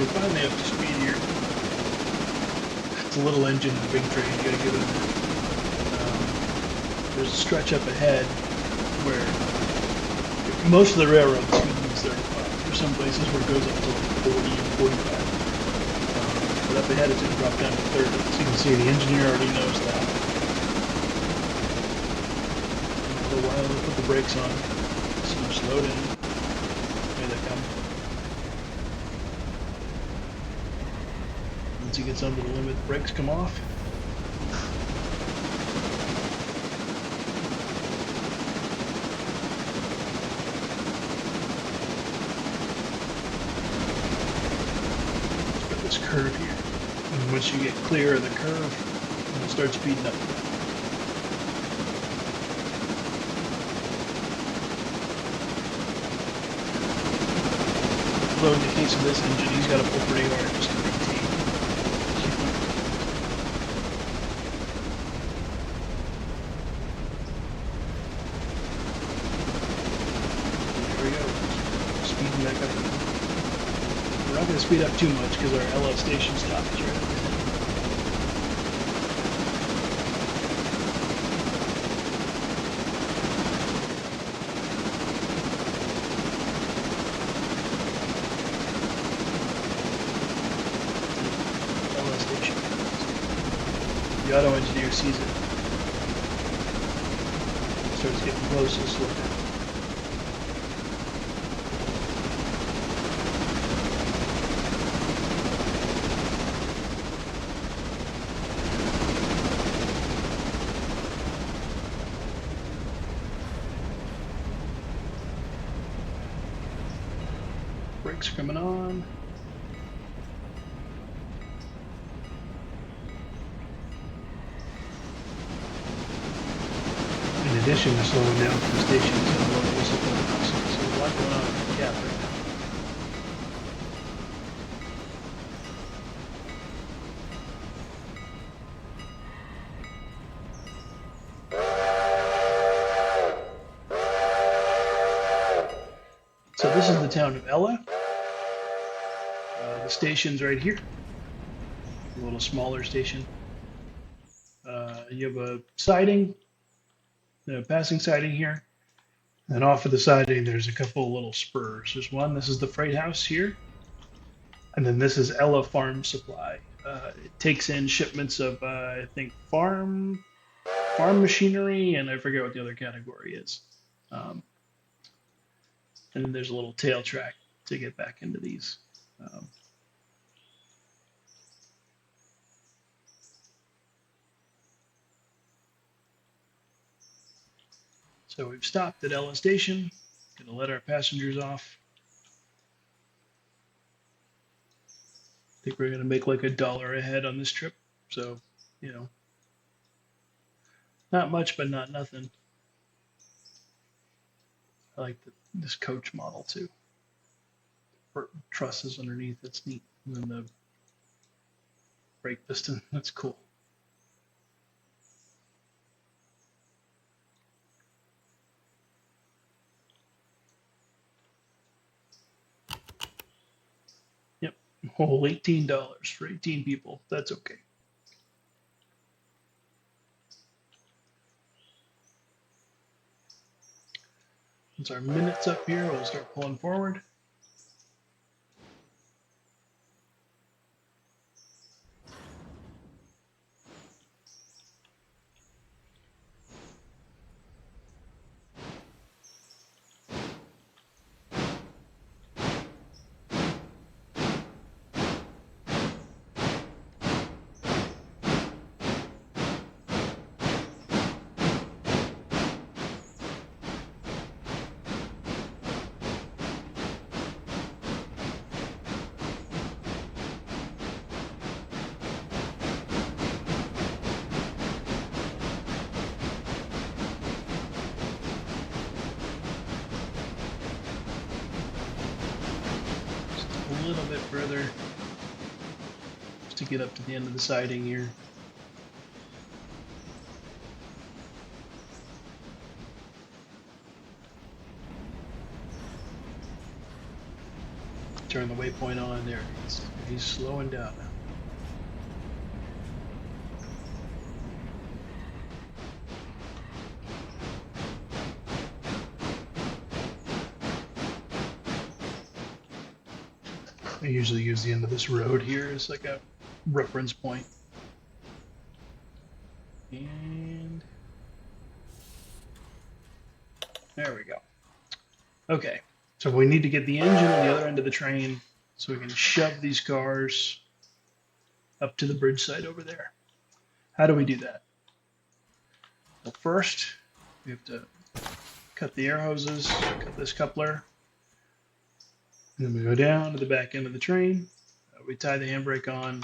we're finally up to speed here. It's a little engine and a big train, you gotta give it a minute. There's a stretch up ahead where most of the railroad speed is 35. There's some places where it goes up to like 40 and 45. But up ahead it's going to drop down to 30. So you can see the engineer already knows that. In a little while we'll put the brakes on. So slow down. Here they come. Once he gets under the limit, the brakes come off. This curve here. And once you get clear of the curve, it'll start speeding up. Although in the case of this engine, he's got to pull pretty hard just to maintain. There we go. Speeding back up. We're not going to speed up too much because our LS station stop is right up ahead. LS station. The auto engineer sees it. Starts getting close to slow down. Brakes coming on. In addition to slowing down for the station, it's got a low whistle blowing. So there's a lot going on in the cab right now. So this is the town of Ella. The station's right here. A little smaller station. You have a siding, a passing siding here. And off of the siding, there's a couple of little spurs. There's one, this is the freight house here. And then this is Ella Farm Supply. It takes in shipments of, I think, farm machinery, and I forget what the other category is. And then there's a little tail track to get back into these. So we've stopped at Ella Station. Gonna let our passengers off. I think we're gonna make like $1 a head on this trip. So, you know, not much, but not nothing. I like this coach model too. Trusses underneath, that's neat. And then the brake piston, that's cool. Yep, whole $18 for 18 people. That's okay. Once our minute's up here, we'll start pulling forward. A little bit further just to get up to the end of the siding here. turn the waypoint on. There it is. He's slowing down now. I usually use the end of this road here as like a reference point. And there we go. Okay, so we need to get the engine on the other end of the train so we can shove these cars up to the bridge site over there. How do we do that? Well, first, we have to cut the air hoses, cut this coupler, and then we go down to the back end of the train. We tie the handbrake on,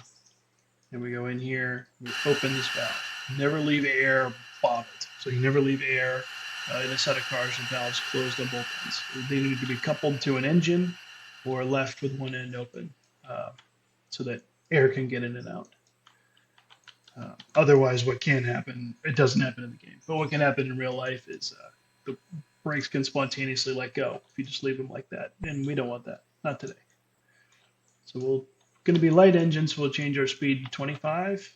and we go in here, we open this valve. Never leave air bottled. So you never leave air in a set of cars with valves closed on both ends. They need to be coupled to an engine or left with one end open so that air can get in and out. Otherwise, what can happen, it doesn't happen in the game, but what can happen in real life is the brakes can spontaneously let go if you just leave them like that. And we don't want that, not today. So we're going to be light engines. We'll change our speed to 25.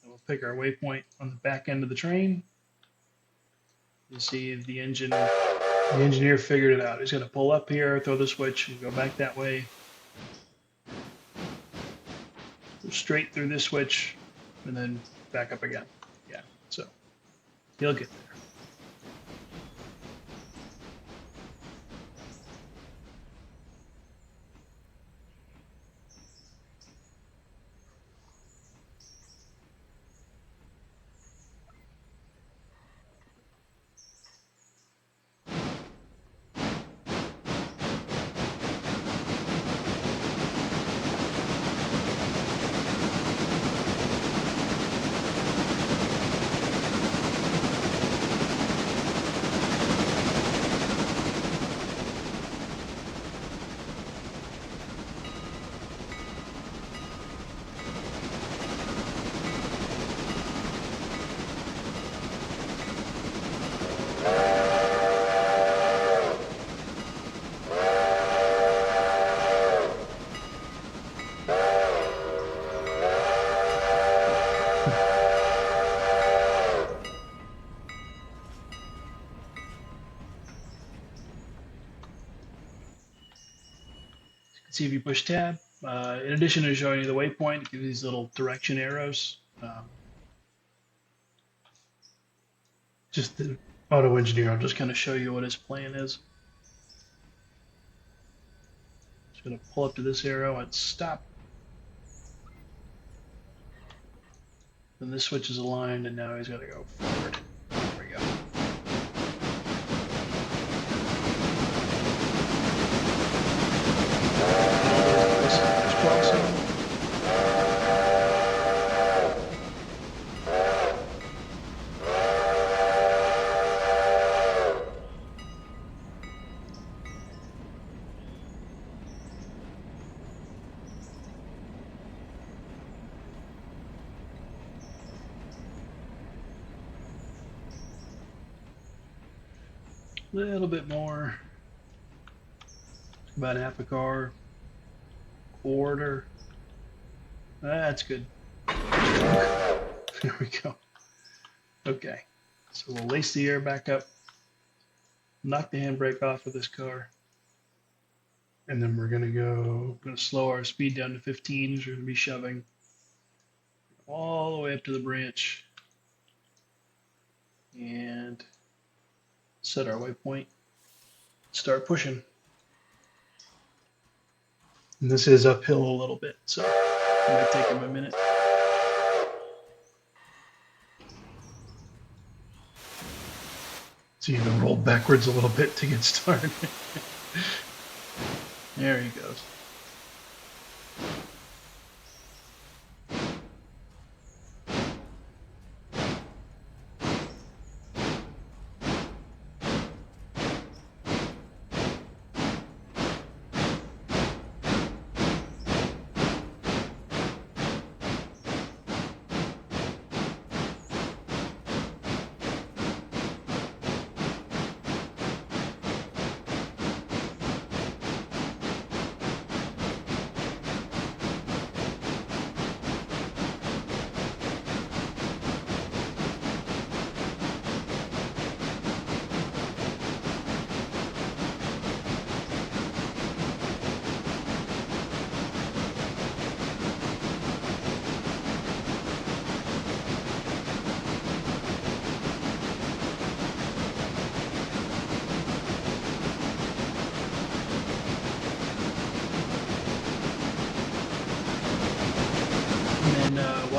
And we'll pick our waypoint on the back end of the train. You see the engineer figured it out. He's going to pull up here, throw the switch, and go back that way. Go straight through this switch, and then back up again. Yeah, so he'll get there. See if you push tab. In addition to showing you the waypoint, it gives these little direction arrows. Just the auto engineer, I'll just kind of show you what his plan is. Just going to pull up to this arrow and stop. Then this switch is aligned, and now he's got to go forward. There we go. Crossing. A little bit more. About half a car. Quarter. That's good. There we go. Okay. So we'll lace the air back up. Knock the handbrake off of this car. And then we're going to slow our speed down to 15. We're going to be shoving all the way up to the branch. And set our waypoint. Start pushing. And this is uphill a little bit, so it might take him a minute. So you even roll backwards a little bit to get started. There he goes.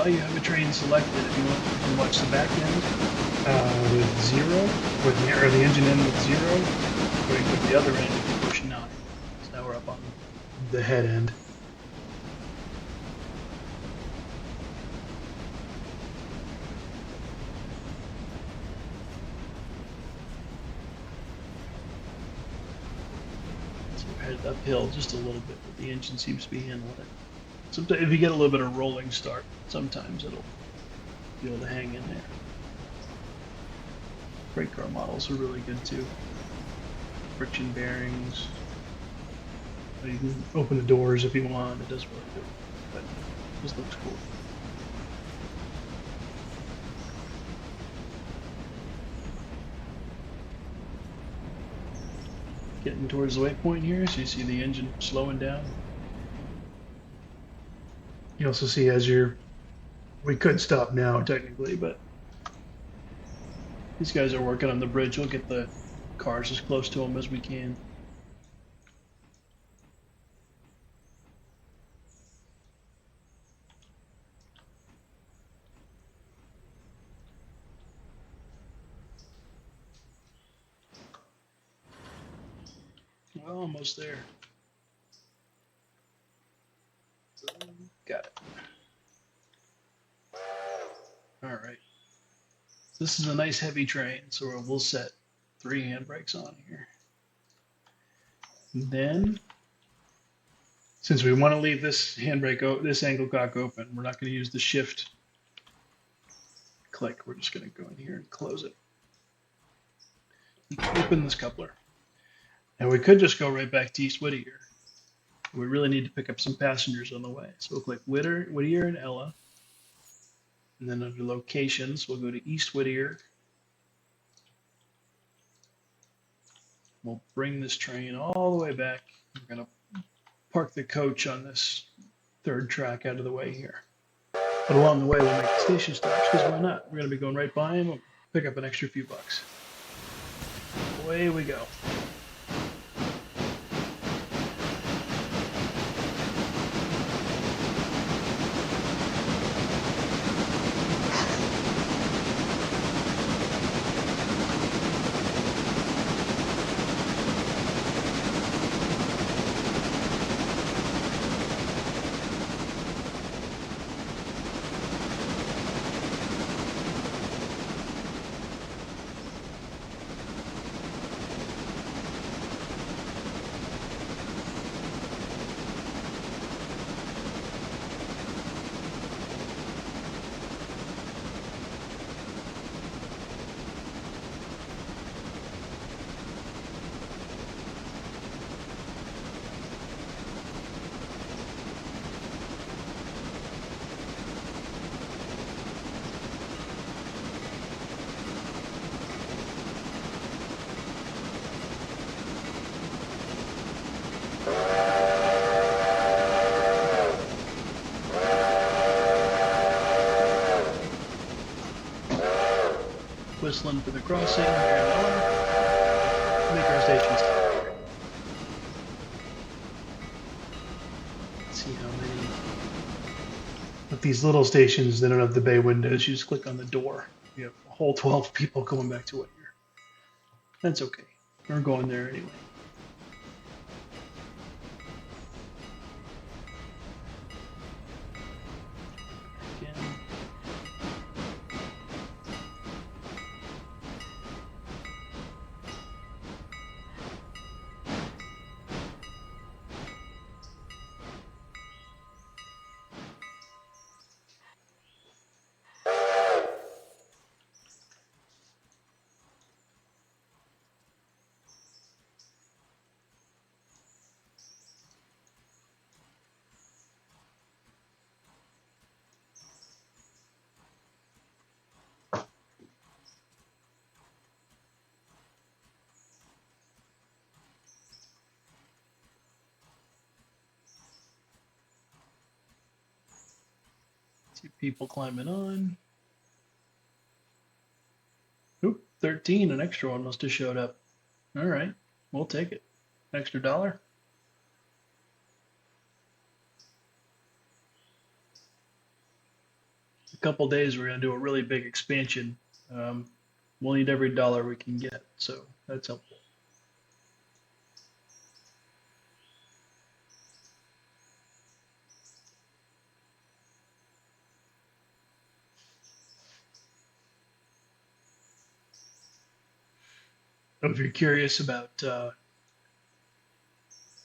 while you have a train selected, if you want to watch the back end with 0, or the engine end with 0, or you go to the other end if you push 9. So now we're up on the head end. So we're headed uphill just a little bit, but the engine seems to be handling it. Sometimes if you get a little bit of rolling start, sometimes it'll be able to hang in there. Freight car models are really good too. Friction bearings. You can open the doors if you want. It does really good, but this looks cool. Getting towards the waypoint here, so you see the engine slowing down. You also see as we could stop now technically, but these guys are working on the bridge. We'll get the cars as close to them as we can. Well, almost there. Got it. All right. This is a nice heavy train, so we'll set 3 handbrakes on here. And then, since we want to leave this handbrake, this angle cock open, we're not going to use the shift click. We're just going to go in here and close it. Open this coupler. And we could just go right back to East Whittier. We really need to pick up some passengers on the way. So we'll click Whittier and Ella. And then under locations, we'll go to East Whittier. We'll bring this train all the way back. We're going to park the coach on this 3rd track out of the way here. But along the way, we'll make the station stops, because why not? We're going to be going right by them. We'll pick up an extra few bucks. Away we go. Whistling for the crossing here in Ella. Make our station stop. Let's see how many. With these little stations, they don't have the bay windows. You just click on the door. You have a whole 12 people going back to Whittier. That's okay. We're going there anyway. Again. See people climbing on. Oop, 13, an extra one must have showed up. All right, we'll take it. Extra $1. a couple days we're going to do a really big expansion. Um, we'll need every dollar we can get, so that's helpful. If you're curious about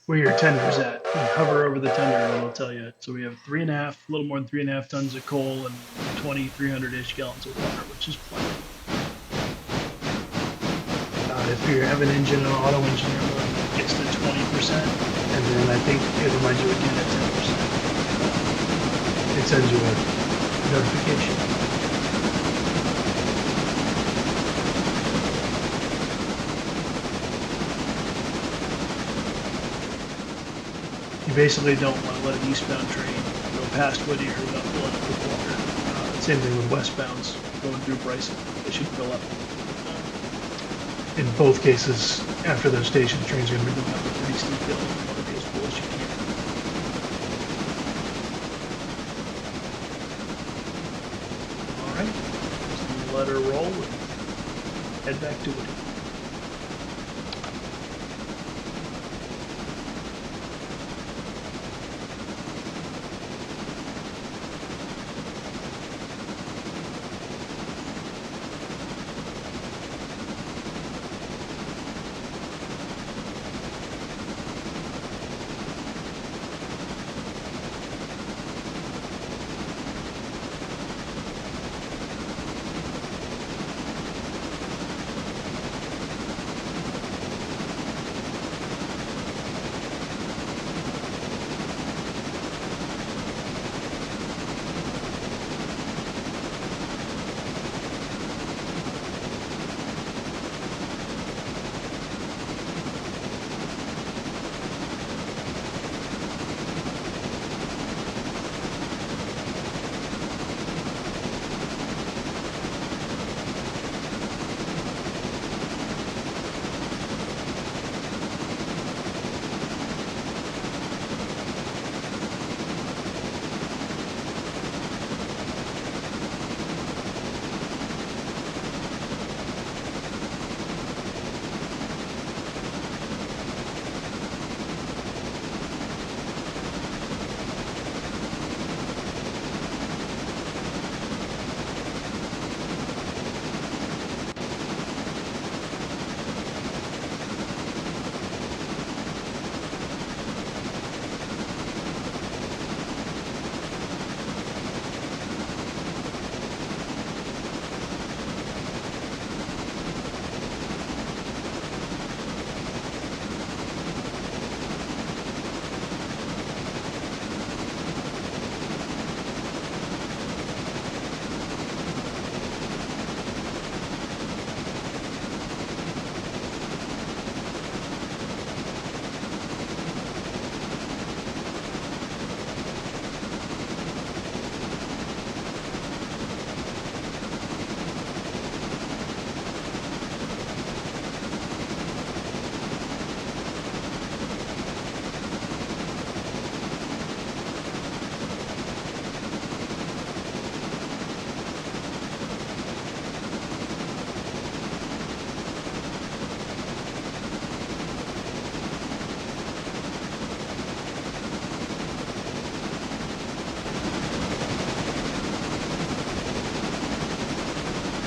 where your tender's at, you hover over the tender and it'll tell you. So we have 3.5, a little more than 3.5 tons of coal and 2,300-ish gallons of water, which is plenty. If you have an engine, an auto engineer mode, it gets to 20%, and then I think it reminds you again at 10%. It sends you a notification. You basically don't want to let an eastbound train go past Whittier without filling up with water. Same thing with westbounds going through Bryson. They should fill up. In both cases, after those station trains are going to be going up a pretty steep hill. You want to be as full as you can. All right, so let her roll and head back to Whittier.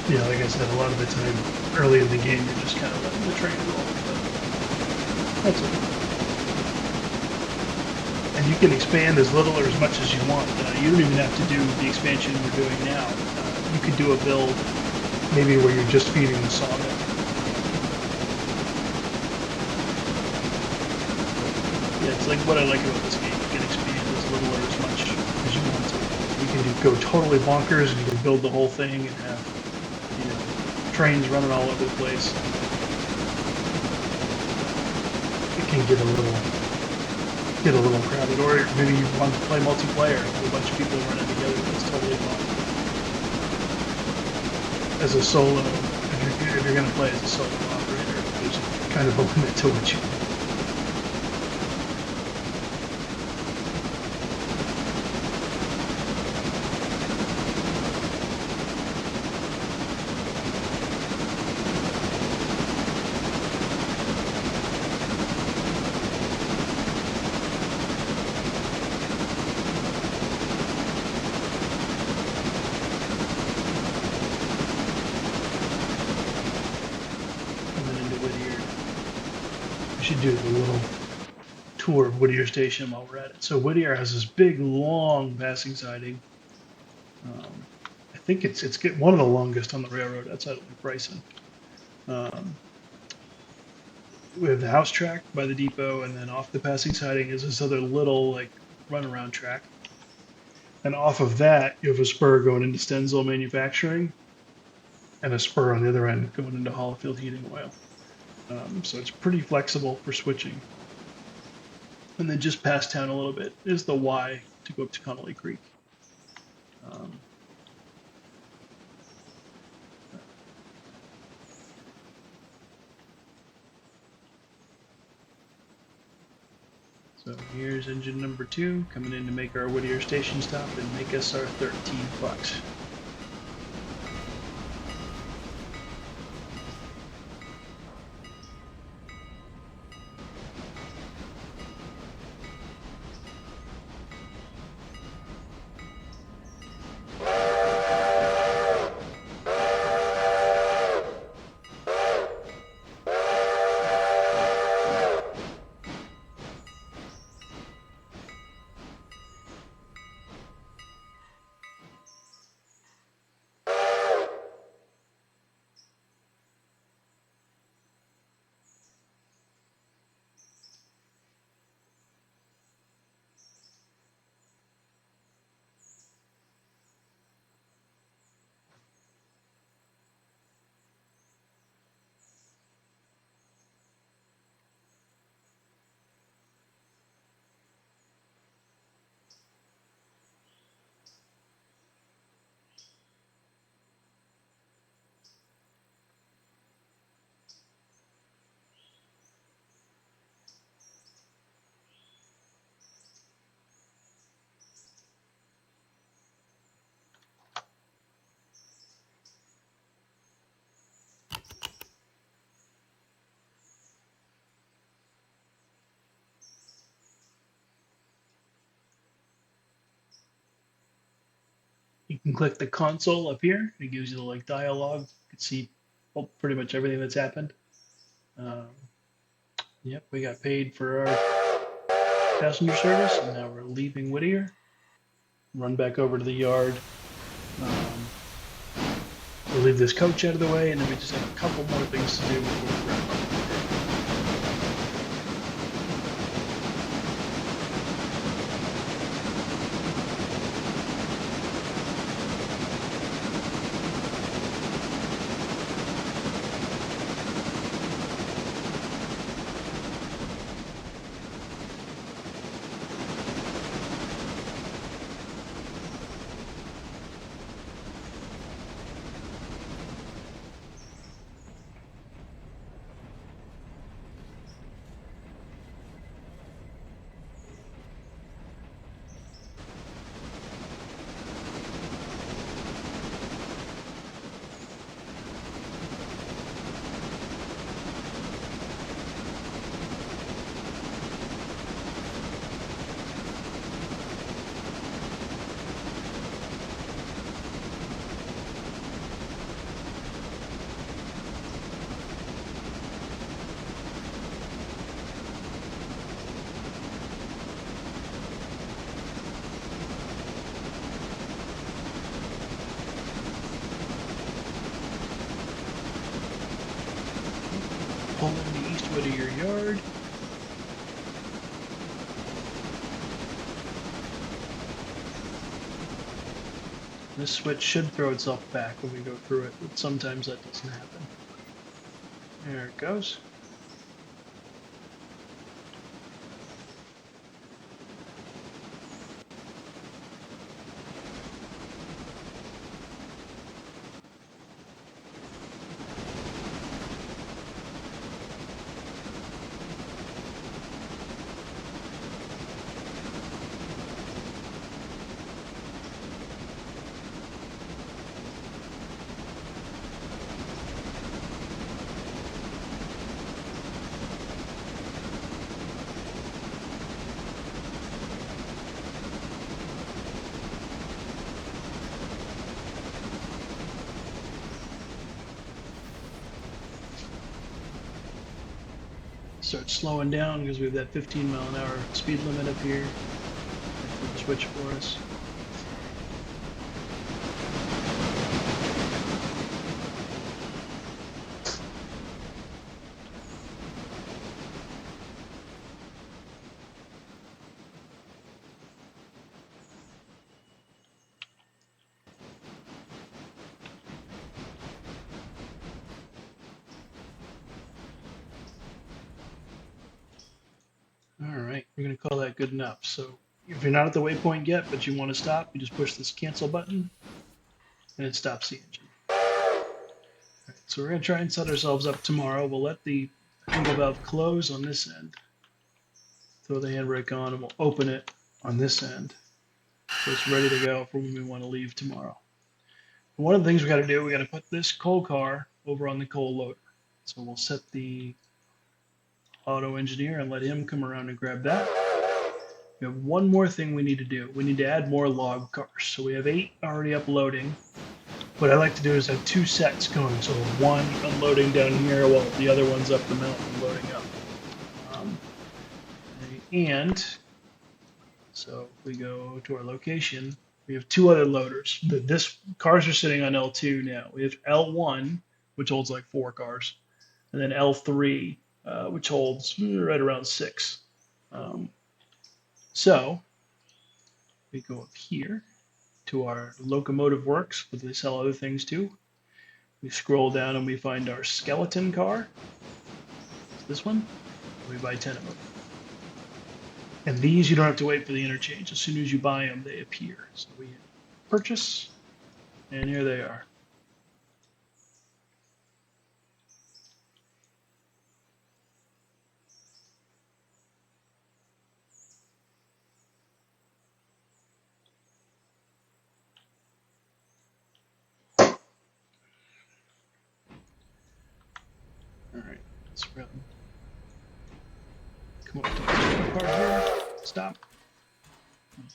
Yeah, like I said, a lot of the time early in the game, you're just kind of letting the train roll, but that's okay. And you can expand as little or as much as you want. You don't even have to do the expansion we're doing now. You could do a build maybe where you're just feeding the sawmill. Yeah, it's like what I like about this game. You can expand as little or as much as you want to. You can go totally bonkers and you can build the whole thing and have, trains running all over the place. It can get a little crowded, or maybe you want to play multiplayer with a bunch of people running together. That's totally fun. As a solo, if you're going to play as a solo operator, there's kind of a limit to what you can. should do the little tour of Whittier Station while we're at it. So Whittier has this big, long passing siding. I think it's one of the longest on the railroad outside of like Bryson. Um, we have the house track by the depot, and then off the passing siding is this other little like runaround track. And off of that, you have a spur going into Stenzel Manufacturing, and a spur on the other end going into Hollifield Heating Oil. So it's pretty flexible for switching. And then just past town a little bit is the Y to go up to Connolly Creek. Um, so here's engine number 2 coming in to make our Whittier Station stop and make us our 13 bucks. You can click the console up here. It gives you the like dialogue. You can see pretty much everything that's happened. Um, yep, we got paid for our passenger service, and now we're leaving Whittier. Run back over to the yard. We'll leave this coach out of the way, and then we just have a couple more things to do before we wrap up. Pull in the East Whittier yard. This switch should throw itself back when we go through it, but sometimes that doesn't happen. There it goes. start slowing down because we have that 15-mile-an-hour speed limit up here. Switch for us. All right, we're going to call that good enough. So if you're not at the waypoint yet, but you want to stop, you just push this cancel button and it stops the engine. All right, so we're going to try and set ourselves up tomorrow. We'll let the angle valve close on this end, throw the handbrake on, and we'll open it on this end. So it's ready to go for when we want to leave tomorrow. And one of the things we got to do, we got to put this coal car over on the coal loader. So we'll set the auto engineer and let him come around and grab that. We have one more thing we need to do. We need to add more log cars. So we have 8 already uploading. What I like to do is have 2 sets going. So one unloading down here while the other one's up the mountain loading up. And so if we go to our location, we have 2 other loaders. This cars are sitting on L2 now. We have L1, which holds like 4 cars, and then L3, which holds right around 6. So we go up here to our locomotive works, but they sell other things too. We scroll down and we find our skeleton car. It's this one. We buy 10 of them. And these you don't have to wait for the interchange. As soon as you buy them, they appear. So we purchase, and here they are. All right, let's run. Come up to the car here. Stop.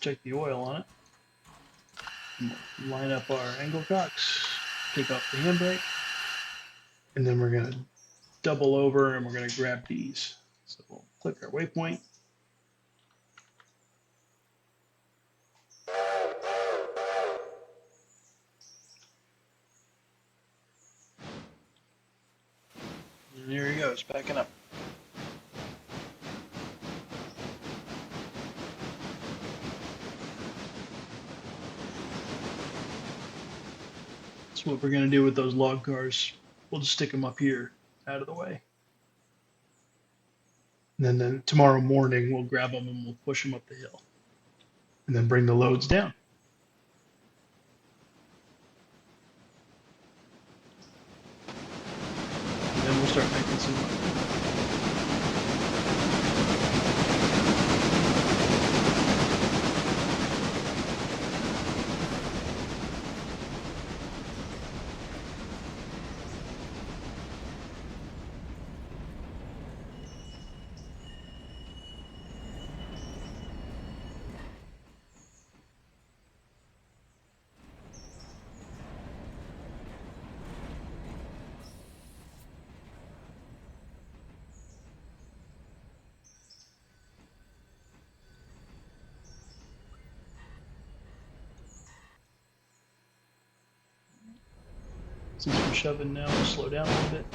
Check the oil on it. Line up our angle cocks. Take off the handbrake. And then we're going to double over and we're going to grab these. So we'll click our waypoint. And there he goes, backing up. So what we're going to do with those log cars, we'll just stick them up here out of the way. And then tomorrow morning, we'll grab them and we'll push them up the hill. And then bring the loads down. And then we'll start making some money. Since we're shoving now, we'll slow down a little bit.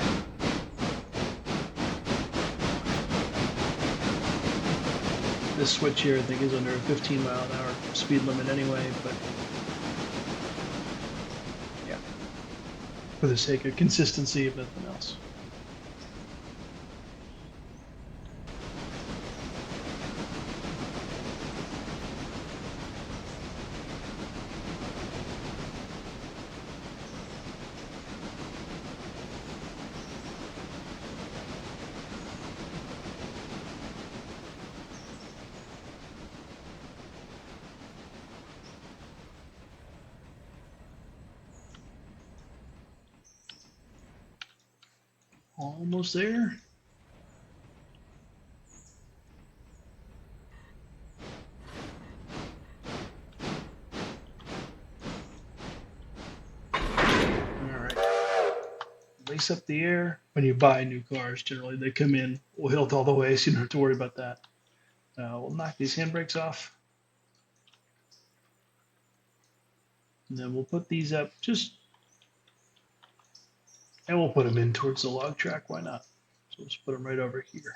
This switch here, I think, is under a 15-mile-an-hour speed limit anyway, but yeah, for the sake of consistency, if nothing else. Almost there. ice up the air. When you buy new cars, generally they come in oiled all the way, so you don't have to worry about that. We'll knock these handbrakes off. And then we'll put these up and we'll put them in towards the log track. Why not? So let's put them right over here.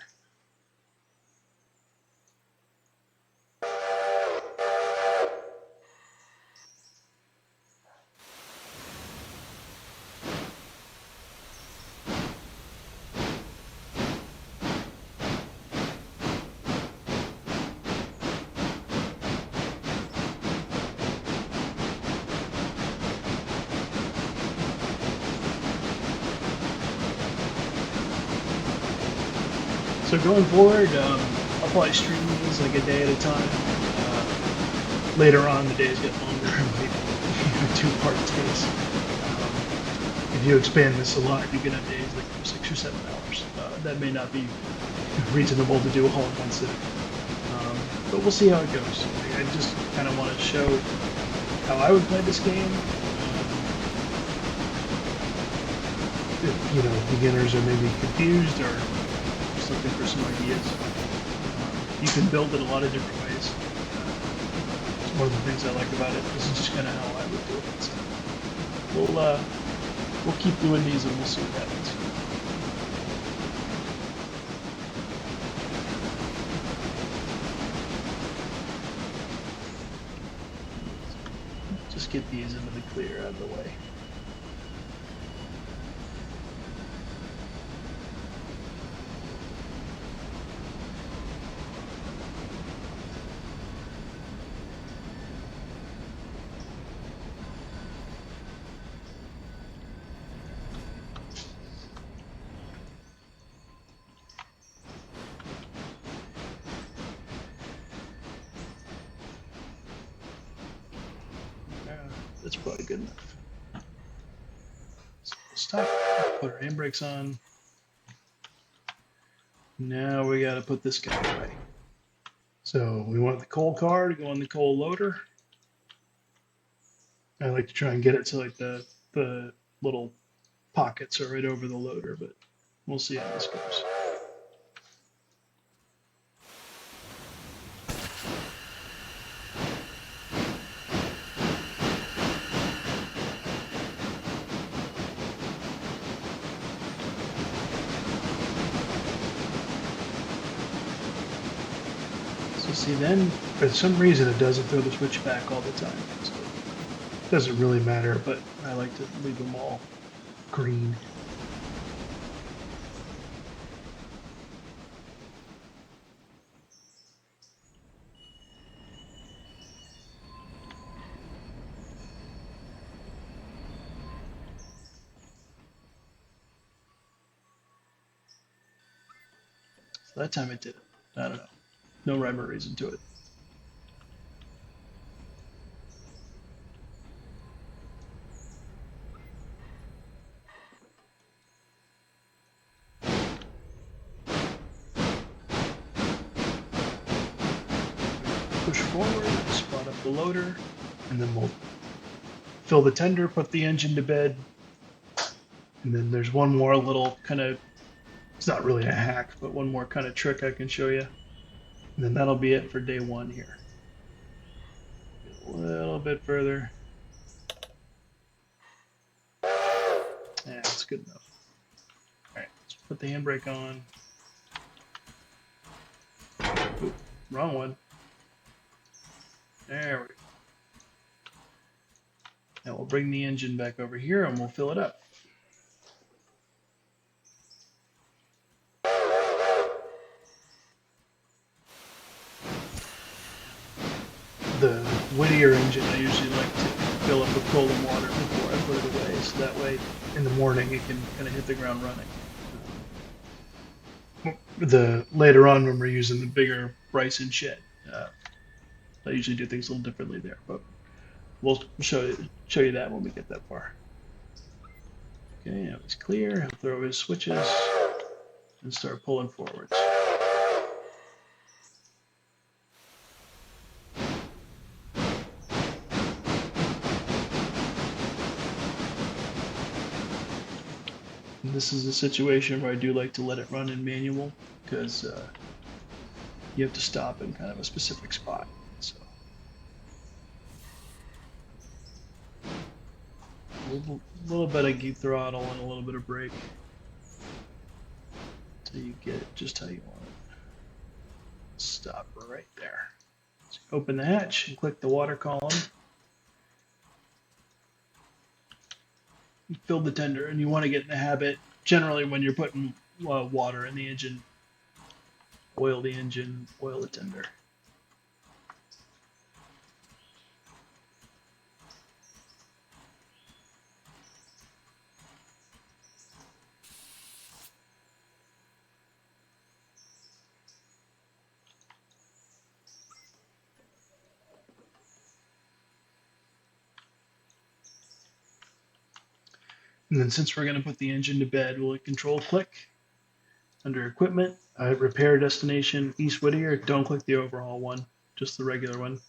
So going forward, I'll probably stream these like a day at a time. Later on, the days get longer and maybe 2-part days. If you expand this a lot, you can have days like 6 or 7 hours. That may not be reasonable to do all in one sitting. But we'll see how it goes. I just kind of want to show how I would play this game. If, beginners are maybe confused or just looking for some ideas. You can build it a lot of different ways. It's one of the things I like about it. This is just kind of how I would do it. So we'll keep doing these and we'll see what happens. Just get these into the clear out of the way. That's probably good enough. So we'll stop, put our handbrakes on. Now we got to put this guy away. So we want the coal car to go on the coal loader. I like to try and get it so like the little pockets are right over the loader, but we'll see how this goes. See, then for some reason it doesn't throw the switch back all the time. So it doesn't really matter, but I like to leave them all green. So that time it did it. I don't know. No rhyme or reason to it. Push forward, spot up the loader, and then we'll fill the tender, put the engine to bed. And then there's one more little kind of, it's not really a hack, but one more kind of trick I can show you. And then that'll be it for day one here. A little bit further. Yeah, that's good enough. All right, let's put the handbrake on. Oop, wrong one. There we go. Now we'll bring the engine back over here and we'll fill it up. The Whittier engine, I usually like to fill up with cold and water before I put it away, so that way in the morning it can kind of hit the ground running. Later on when we're using the bigger Bryson shed, I usually do things a little differently there, but we'll show you that when we get that far. Okay, now it's clear. He'll throw his switches and start pulling forwards. this is a situation where I do like to let it run in manual because you have to stop in kind of a specific spot. So a little bit of gear throttle and a little bit of brake until you get it just how you want it. Stop right there. So open the hatch and click the water column. You fill the tender, and you want to get in the habit, generally when you're putting water in the engine, oil the engine, oil the tender. And then since we're going to put the engine to bed, we'll hit Control click. Under Equipment, Repair Destination, East Whittier. Don't click the overhaul one, just the regular one.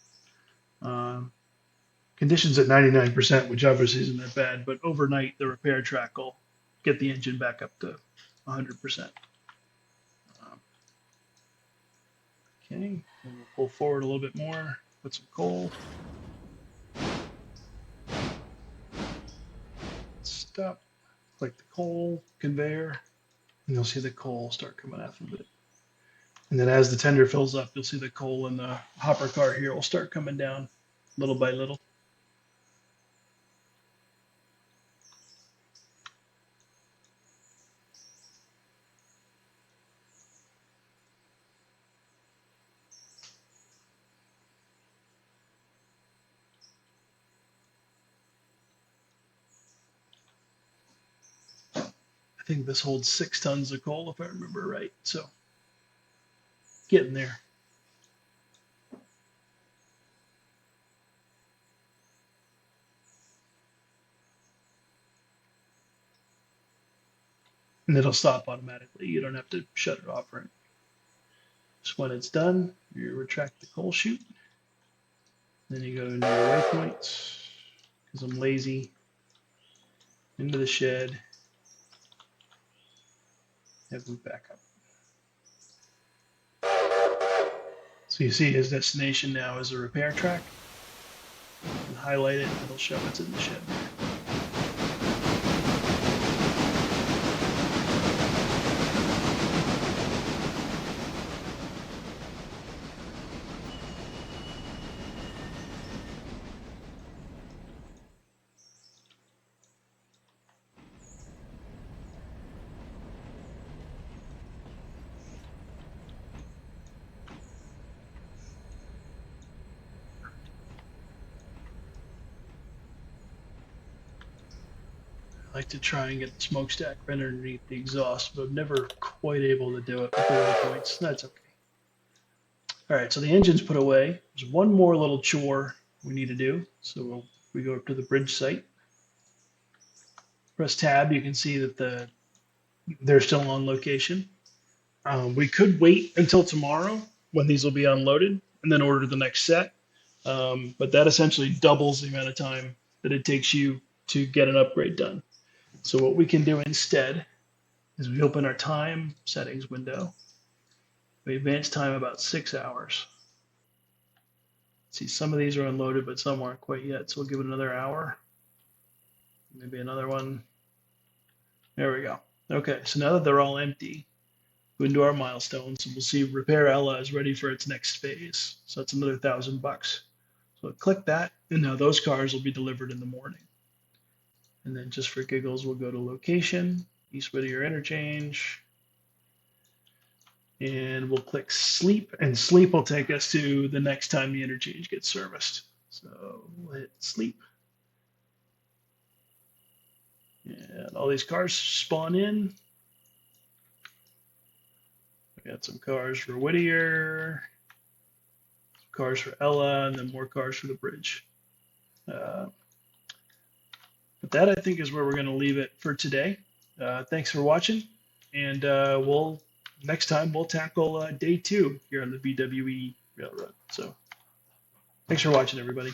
Conditions at 99%, which obviously isn't that bad, but overnight the repair track will get the engine back up to 100%. Okay, and we'll pull forward a little bit more, put some coal. Stop, click the coal conveyor, and you'll see the coal start coming off of it. And then as the tender fills up, you'll see the coal in the hopper cart here will start coming down little by little. I think this holds 6 tons of coal if I remember right. So getting there. And it'll stop automatically. You don't have to shut it off or anything. Just when it's done, you retract the coal chute. Then you go into your waypoints, because I'm lazy, into the shed, and move back up. So you see his destination now is a repair track. And highlight it, and it'll show it's in the shed. I like to try and get the smokestack right underneath the exhaust, but I'm never quite able to do it with the waypoints. That's okay. All right, so the engine's put away. There's one more little chore we need to do. So we go up to the bridge site. Press tab, you can see that they're still on location. We could wait until tomorrow when these will be unloaded and then order the next set. But that essentially doubles the amount of time that it takes you to get an upgrade done. So what we can do instead is we open our time settings window. We advance time about 6 hours. See, some of these are unloaded, but some aren't quite yet. So we'll give it another hour. Maybe another one. There we go. Okay, so now that they're all empty, go into our milestones and we'll see Repair Ella is ready for its next phase. So that's another $1,000. So click that, and now those cars will be delivered in the morning. And then just for giggles, we'll go to location, East Whittier Interchange, and we'll click sleep, and sleep will take us to the next time the interchange gets serviced. So we'll hit sleep. And all these cars spawn in. We got some cars for Whittier, cars for Ella, and then more cars for the bridge. But that, I think, is where we're going to leave it for today. Thanks for watching, and next time we'll tackle day 2 here on the BWE Railroad. So thanks for watching, everybody.